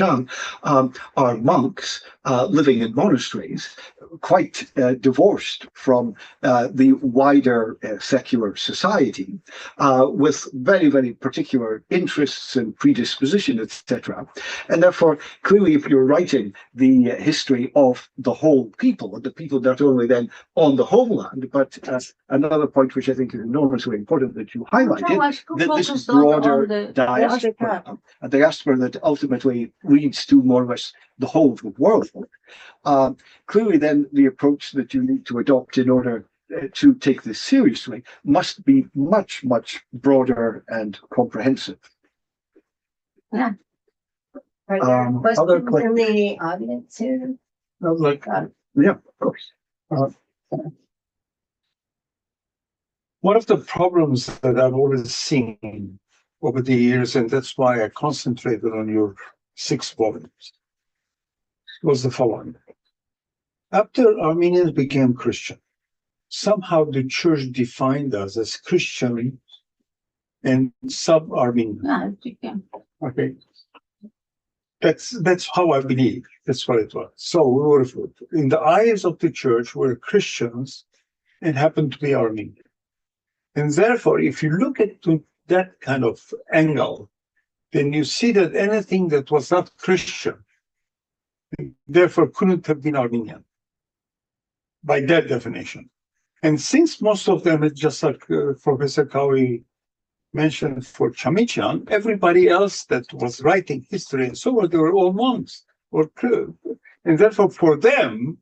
are monks living in monasteries, quite divorced from the wider secular society, with very, very particular interests and predisposition, etc. And therefore, clearly, if you're writing the history of the whole people, and the people not only then on the homeland, but another point which I think is enormously important that you highlighted, that this broader diaspora, a diaspora that ultimately leads to more or less the whole of the world. Clearly, then, the approach that you need to adopt in order to take this seriously must be much, much broader and comprehensive. Yeah. Are there questions in the audience here? Yeah, of course. One of the problems that I've always seen over the years, and that's why I concentrated on your 6 volumes, was the following. After Armenians became Christian, somehow the church defined us as Christian and sub-Armenian. Okay. That's how I believe. That's what it was. So we were, in the eyes of the church, we're Christians and happened to be Armenian. And therefore, if you look at the that kind of angle, then you see that anything that was not Christian, therefore couldn't have been Armenian, by that definition. And since most of them, it's just like Professor Kawi mentioned for Chamichan, everybody else that was writing history and so on, they were all monks. And therefore for them,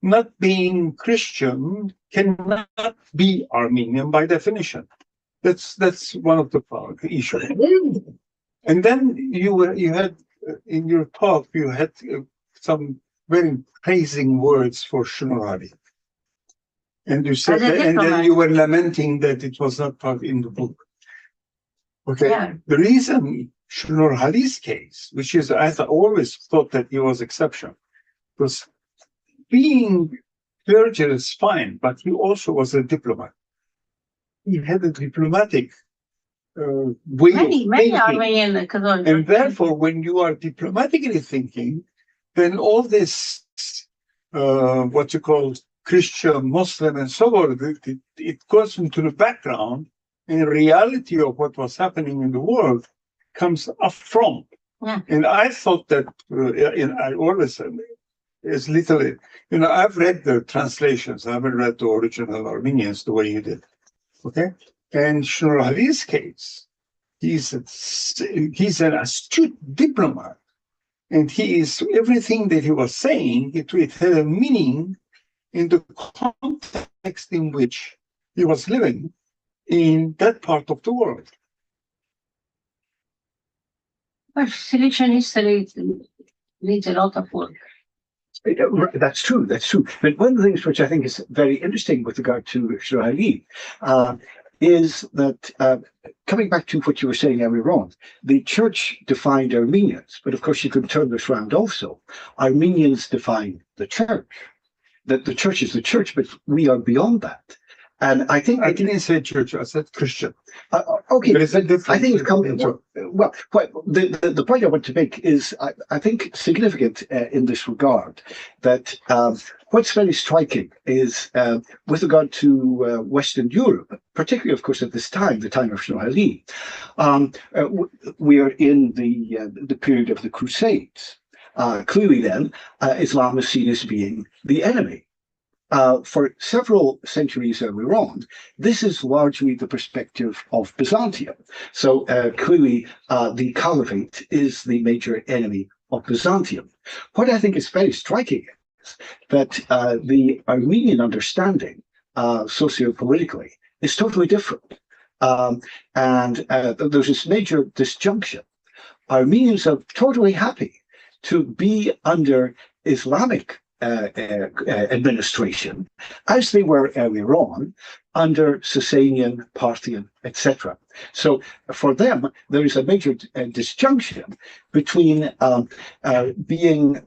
not being Christian cannot be Armenian by definition. That's one of the issues. And then you had in your talk, you had some very praising words for Shnorhali. And you said that, and then you were lamenting that it was not part in the book. Okay. Yeah. The reason Shnorhali's case, which is I always thought that he was exception, was being clergy is fine, but he also was a diplomat. He had a diplomatic way of Many thinking. Armenian And therefore, when you are diplomatically thinking, then all this, what you call Christian, Muslim, and so on, it goes into the background, and reality of what was happening in the world comes up front. Yeah. And I thought that, I always, as little, I've read the translations. I haven't read the original Armenians the way you did. Okay? And Shnorhali's case, he's an astute diplomat. And everything that he was saying, it had a meaning in the context in which he was living in that part of the world. But selection history needs a lot of work. That's true. But one of the things which I think is very interesting with regard to Shnorhali is that, coming back to what you were saying earlier on, the church defined Armenians, but of course you can turn this around also. Armenians define the church. That the church is the church, but we are beyond that. And I think I didn't say church, I said Christian. Okay, There is a difference. I think it's coming. Well, the point I want to make is, I think, significant in this regard, that what's very striking is with regard to Western Europe, particularly, of course, at this time, the time of Shnorhali, we are in the period of the Crusades. Clearly, then, Islam is seen as being the enemy. For several centuries earlier on, this is largely the perspective of Byzantium. So clearly, the Caliphate is the major enemy of Byzantium. What I think is very striking is that the Armenian understanding, socio-politically, is totally different. And there's this major disjunction. Armenians are totally happy to be under Islamic administration, as they were earlier on, under Sasanian, Parthian, etc. So for them, there is a major disjunction between being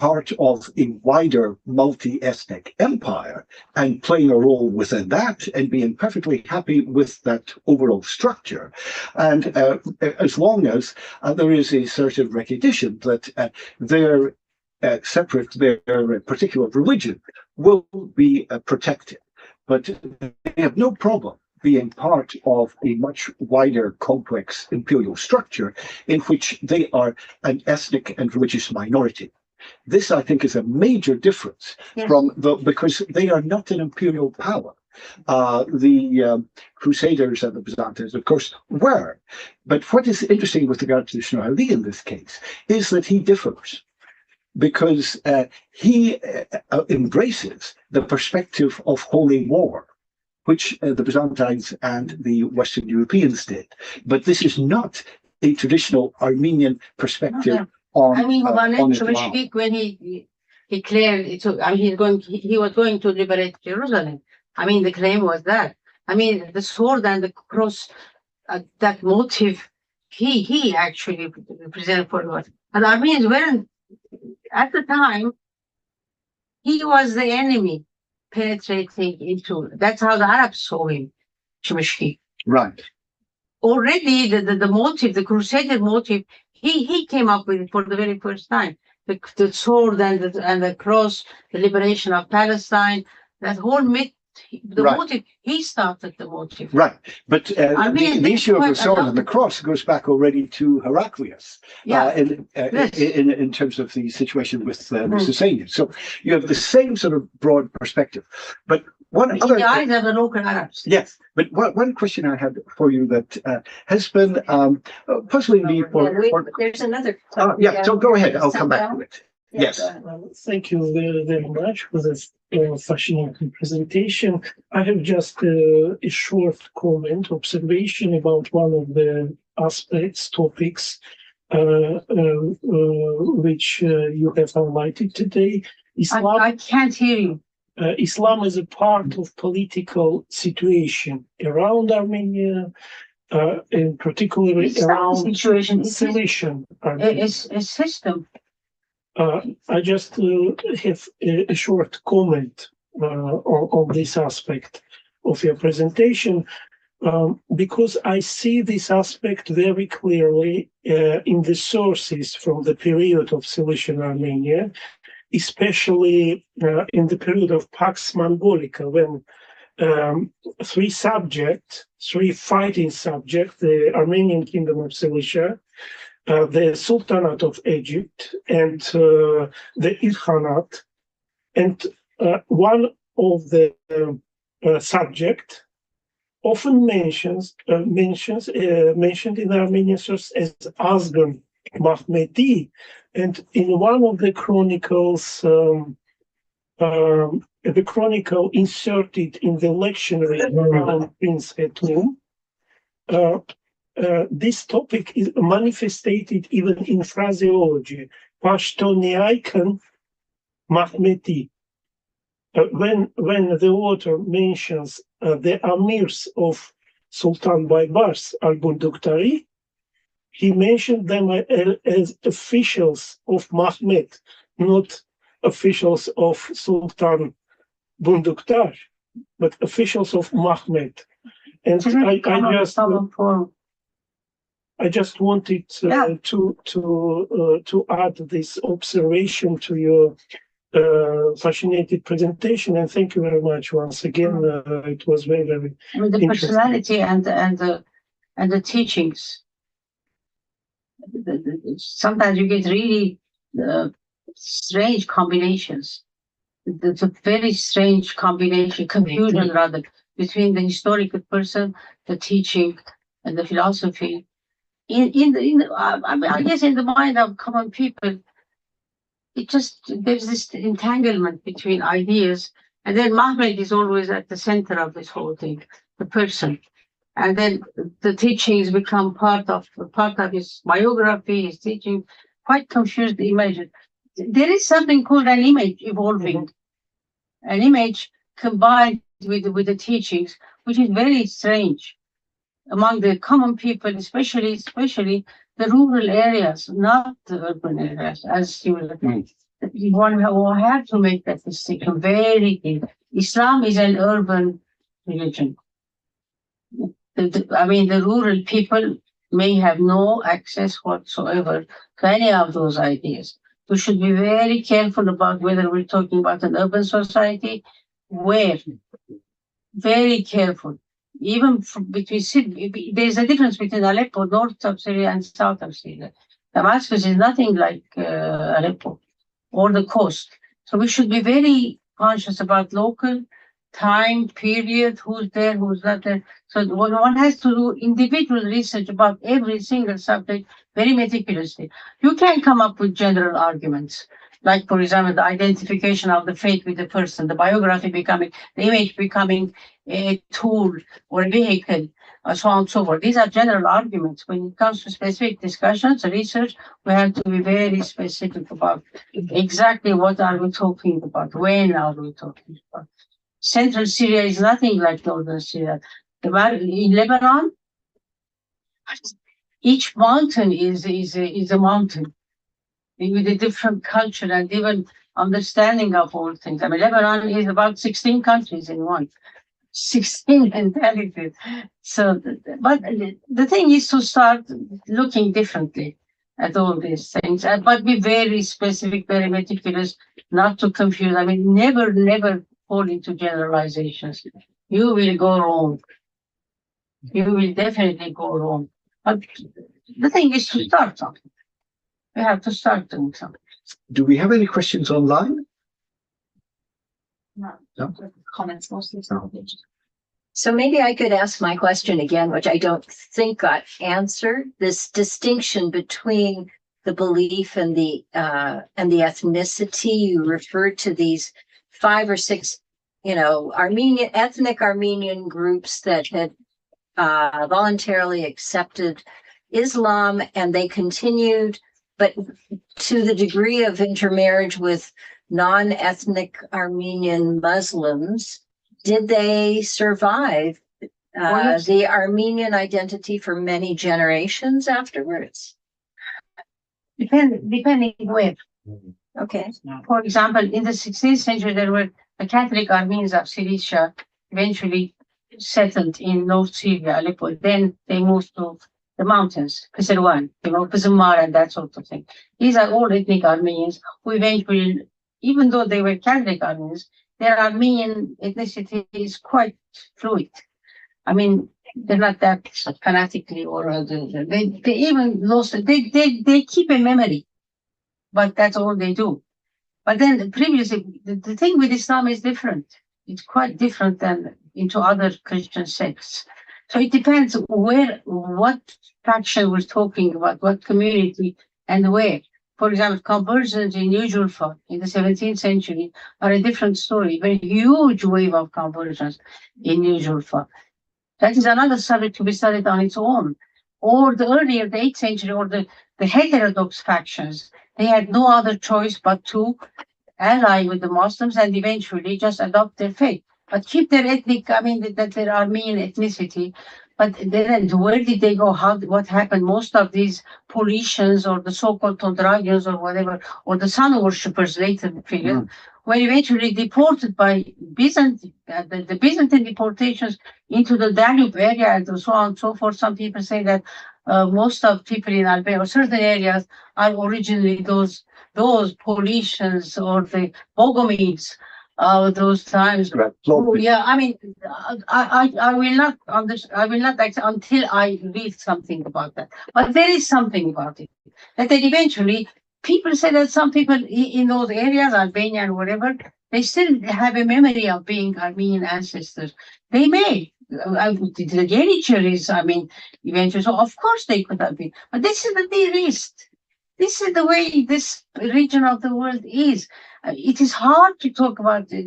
part of a wider multi-ethnic empire and playing a role within that and being perfectly happy with that overall structure. And as long as there is a certain recognition that their particular religion will be protected, but they have no problem being part of a much wider, complex imperial structure in which they are an ethnic and religious minority. This, I think, is a major difference because they are not an imperial power. The Crusaders and the Byzantines, of course, were. But what is interesting with regard to Shnorhali in this case is that he differs, because he embraces the perspective of holy war, which the Byzantines and the Western Europeans did. But this is not a traditional Armenian perspective on Islam. When he declared he was going to liberate Jerusalem. I mean, the claim was that. I mean, the sword and the cross, that motive, he actually presented for what. And Armenians weren't. At the time, he was the enemy penetrating into. That's how the Arabs saw him, Chimishki. Right. Already, the motive, the Crusader motive, he came up with it for the very first time. The sword and the cross, the liberation of Palestine, that whole myth The Right. motive, he started the motive. Right, but Armenian the issue of the quite sword and the adopted. cross goes back already to Heraclius. Yeah. Yes. In terms of the situation with Sasanian. So you have the same sort of broad perspective. But one In other, the eyes of the local Arabs. yes, but one question I had for you that has been puzzling me There's another. so go ahead, I'll come back to it. Yes. Thank you very, very much for this fascinating presentation. I have just a short comment, observation about one of the aspects, topics, which you have highlighted today. Islam, I can't hear you. Islam is a part of political situation around Armenia, and particularly It's not a around situation, it's Cilician Armenia. It's a system. I just have a short comment on this aspect of your presentation, because I see this aspect very clearly in the sources from the period of Cilician Armenia, especially in the period of Pax Mongolica, when three fighting subjects, the Armenian Kingdom of Cilicia, the Sultanate of Egypt, and the Ilkhanate, and one of the subject often mentioned in the Armenian source as Azgan Mahmeti, and in one of the chronicles, the chronicle inserted in the lectionary on Prince Hatum, this topic is manifested even in phraseology. Pashtoniaikan Mahmeti. When the author mentions the amirs of Sultan Baybars al-Bunduktari, he mentioned them as officials of Mahmet, not officials of Sultan Bunduktar, but officials of Mahmet. And I just wanted to add this observation to your fascinating presentation, and thank you very much once again. It was very, very the personality and the teachings. Sometimes you get really strange combinations. It's a very strange confusion rather, between the historical person, the teaching, and the philosophy. I guess in the mind of common people, there's this entanglement between ideas, and then Mahmet is always at the center of this whole thing, the person, and then the teachings become part of his biography, his teaching, quite confused image. There is something called an image evolving, an image combined with the teachings, which is very strange among the common people, especially the rural areas, not the urban areas, as you one will have to make that distinction very clear. Islam is an urban religion. The rural people may have no access whatsoever to any of those ideas. We should be very careful about whether we're talking about an urban society, where. Very careful. Even there's a difference between Aleppo, north of Syria, and south of Syria. Damascus is nothing like Aleppo or the coast. So we should be very conscious about local time, period, who's there, who's not there. So one has to do individual research about every single subject very meticulously. You can't come up with general arguments. Like, for example, the identification of the faith with the person, the biography becoming, the image becoming a tool or a vehicle, so on and so forth. These are general arguments. When it comes to specific discussions, research, we have to be very specific about exactly what are we talking about, when are we talking about. Central Syria is nothing like northern Syria. In Lebanon, each mountain is a mountain with a different culture and even understanding of all things. Lebanon is about 16 countries in one, 16 mentalities. So, but the thing is to start looking differently at all these things, but be very specific, very meticulous, not to confuse. Never fall into generalizations. You will go wrong. You will definitely go wrong. But the thing is to start something. We have to start doing something. Do we have any questions online? No. No? Comments mostly. So maybe I could ask my question again, which I don't think got answered. This distinction between the belief and the ethnicity. You referred to these 5 or 6, ethnic Armenian groups that had voluntarily accepted Islam, and they continued, but to the degree of intermarriage with non-ethnic Armenian Muslims. Did they survive the Armenian identity for many generations afterwards? Depending where. Okay. For example, in the 16th century, there were the Catholic Armenians of Cilicia, eventually settled in North Syria, Aleppo. Then they moved to the mountains, Keserwan, Kızılmağır and that sort of thing. These are all ethnic Armenians who eventually, even though they were Catholic Armenians, their Armenian ethnicity is quite fluid. I mean, they're not that fanatically or they even lost it. They keep a memory, but that's all they do. But then previously, the thing with Islam is different. It's quite different than into other Christian sects. So it depends what faction we're talking about, what community and where. For example, conversions in New Julfa in the 17th century are a different story, very huge wave of conversions in New Julfa. That is another subject to be studied on its own. Or the 8th century, or the heterodox factions, they had no other choice but to ally with the Muslims and eventually just adopt their faith. But keep their their Armenian ethnicity. But then where did they go? What happened? Most of these Paulicians or the so-called Todragians or whatever, or the sun worshippers later in the period, were eventually deported by Byzantine, the Byzantine deportations into the Danube area and so on and so forth. Some people say that most of people in Albania or certain areas are originally those Paulicians or the Bogomids those times. Right. Yeah, I mean, I will not accept until I read something about that. But there is something about it. That then eventually, people say that some people in those areas, Albania and whatever, they still have a memory of being Armenian ancestors. They may. The Geniture is, eventually, so of course they could have been. But this is the Near East. This is the way this region of the world is. It is hard to talk about it.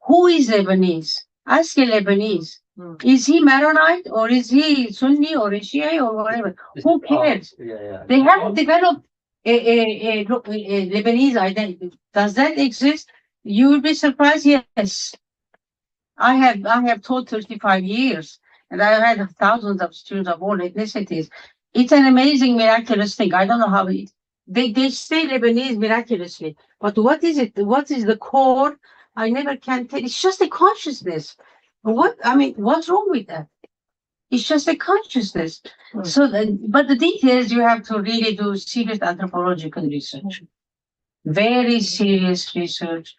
Who is Lebanese? Ask a Lebanese. Is he Maronite or is he Sunni or a Shia or whatever? Who cares? They have developed a Lebanese identity. Does that exist? You will be surprised. Yes. I have taught 35 years and I have had thousands of students of all ethnicities. It's an amazing, miraculous thing. I don't know how they say Lebanese miraculously, but what is it? What is the core? I never can tell. It's just a consciousness. What's wrong with that? It's just a consciousness. So, but the details you have to really do serious anthropological research, very serious research,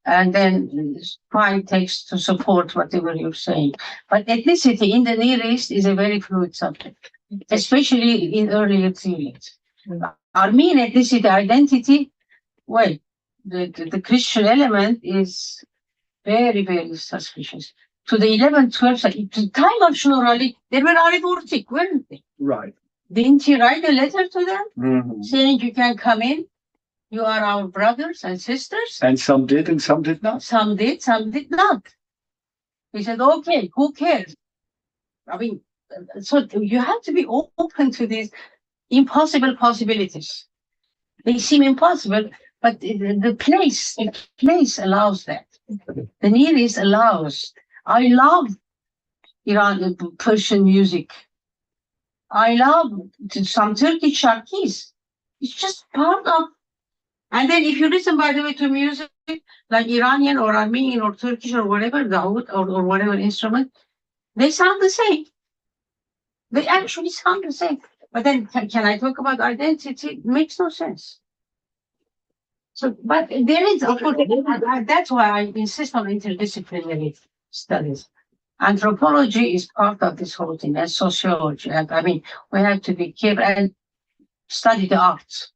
and then find text to support whatever you're saying. But ethnicity in the Near East is a very fluid subject, especially in earlier periods. Armenian ethnicity identity, well, the Christian element is very, very suspicious. To the 11th, 12th, to the time of Shnorali, they were Arivortic, weren't they? Right. Didn't he write a letter to them saying you can come in? You are our brothers and sisters. And some did and some did not. Some did, some did not. He said, okay, who cares? So you have to be open to these impossible possibilities. They seem impossible, but the place allows that. The Near East allows. I love Iran, Persian music. I love some Turkish Sharkis. It's just part of. And then if you listen, by the way, to music like Iranian or Armenian or Turkish or whatever, the oud or whatever instrument, they sound the same. They actually sound the same. But then can I talk about identity? It makes no sense. So, but there is, of course, that's why I insist on interdisciplinary studies. Anthropology is part of this whole thing, and sociology. And I mean, we have to be careful and study the arts.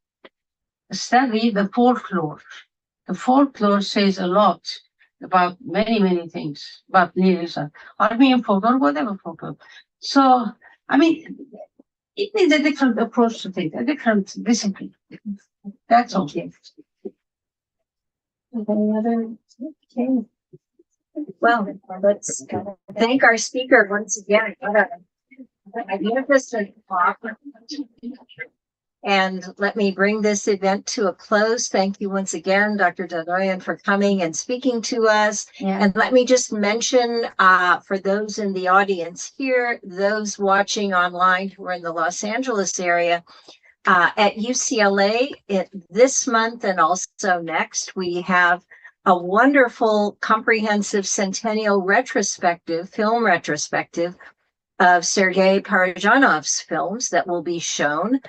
Study the folklore. The folklore says a lot about many, many things, about Near Eastern, Armenian folklore, whatever folklore. So, I mean, it needs a different approach to things, a different discipline. That's okay. Any other? Okay. Well, let's thank our speaker once again. What a magnificent talk. And let me bring this event to a close. Thank you once again, Dr. Dadoyan, for coming and speaking to us. Yeah. And let me just mention for those in the audience here, those watching online who are in the Los Angeles area, at UCLA this month and also next, we have a wonderful comprehensive centennial retrospective, film retrospective of Sergei Parajanov's films that will be shown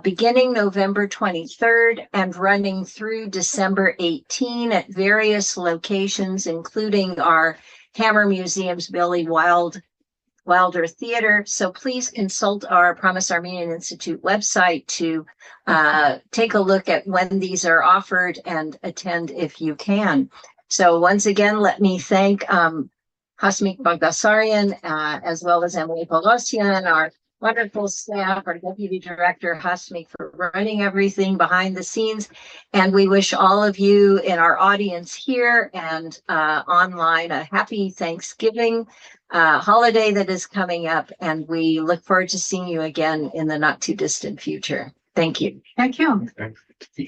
beginning November 23rd and running through December 18 at various locations, including our Hammer Museum's Billy Wilder Theater. So please consult our Promise Armenian Institute website to take a look at when these are offered and attend if you can. So once again, let me thank Hasmik Bagdasarian as well as Emily Polosian, our wonderful staff, our Deputy Director Hasmik for running everything behind the scenes. And we wish all of you in our audience here and online a happy Thanksgiving holiday that is coming up, and we look forward to seeing you again in the not too distant future. Thank you. Thank you. Thank you.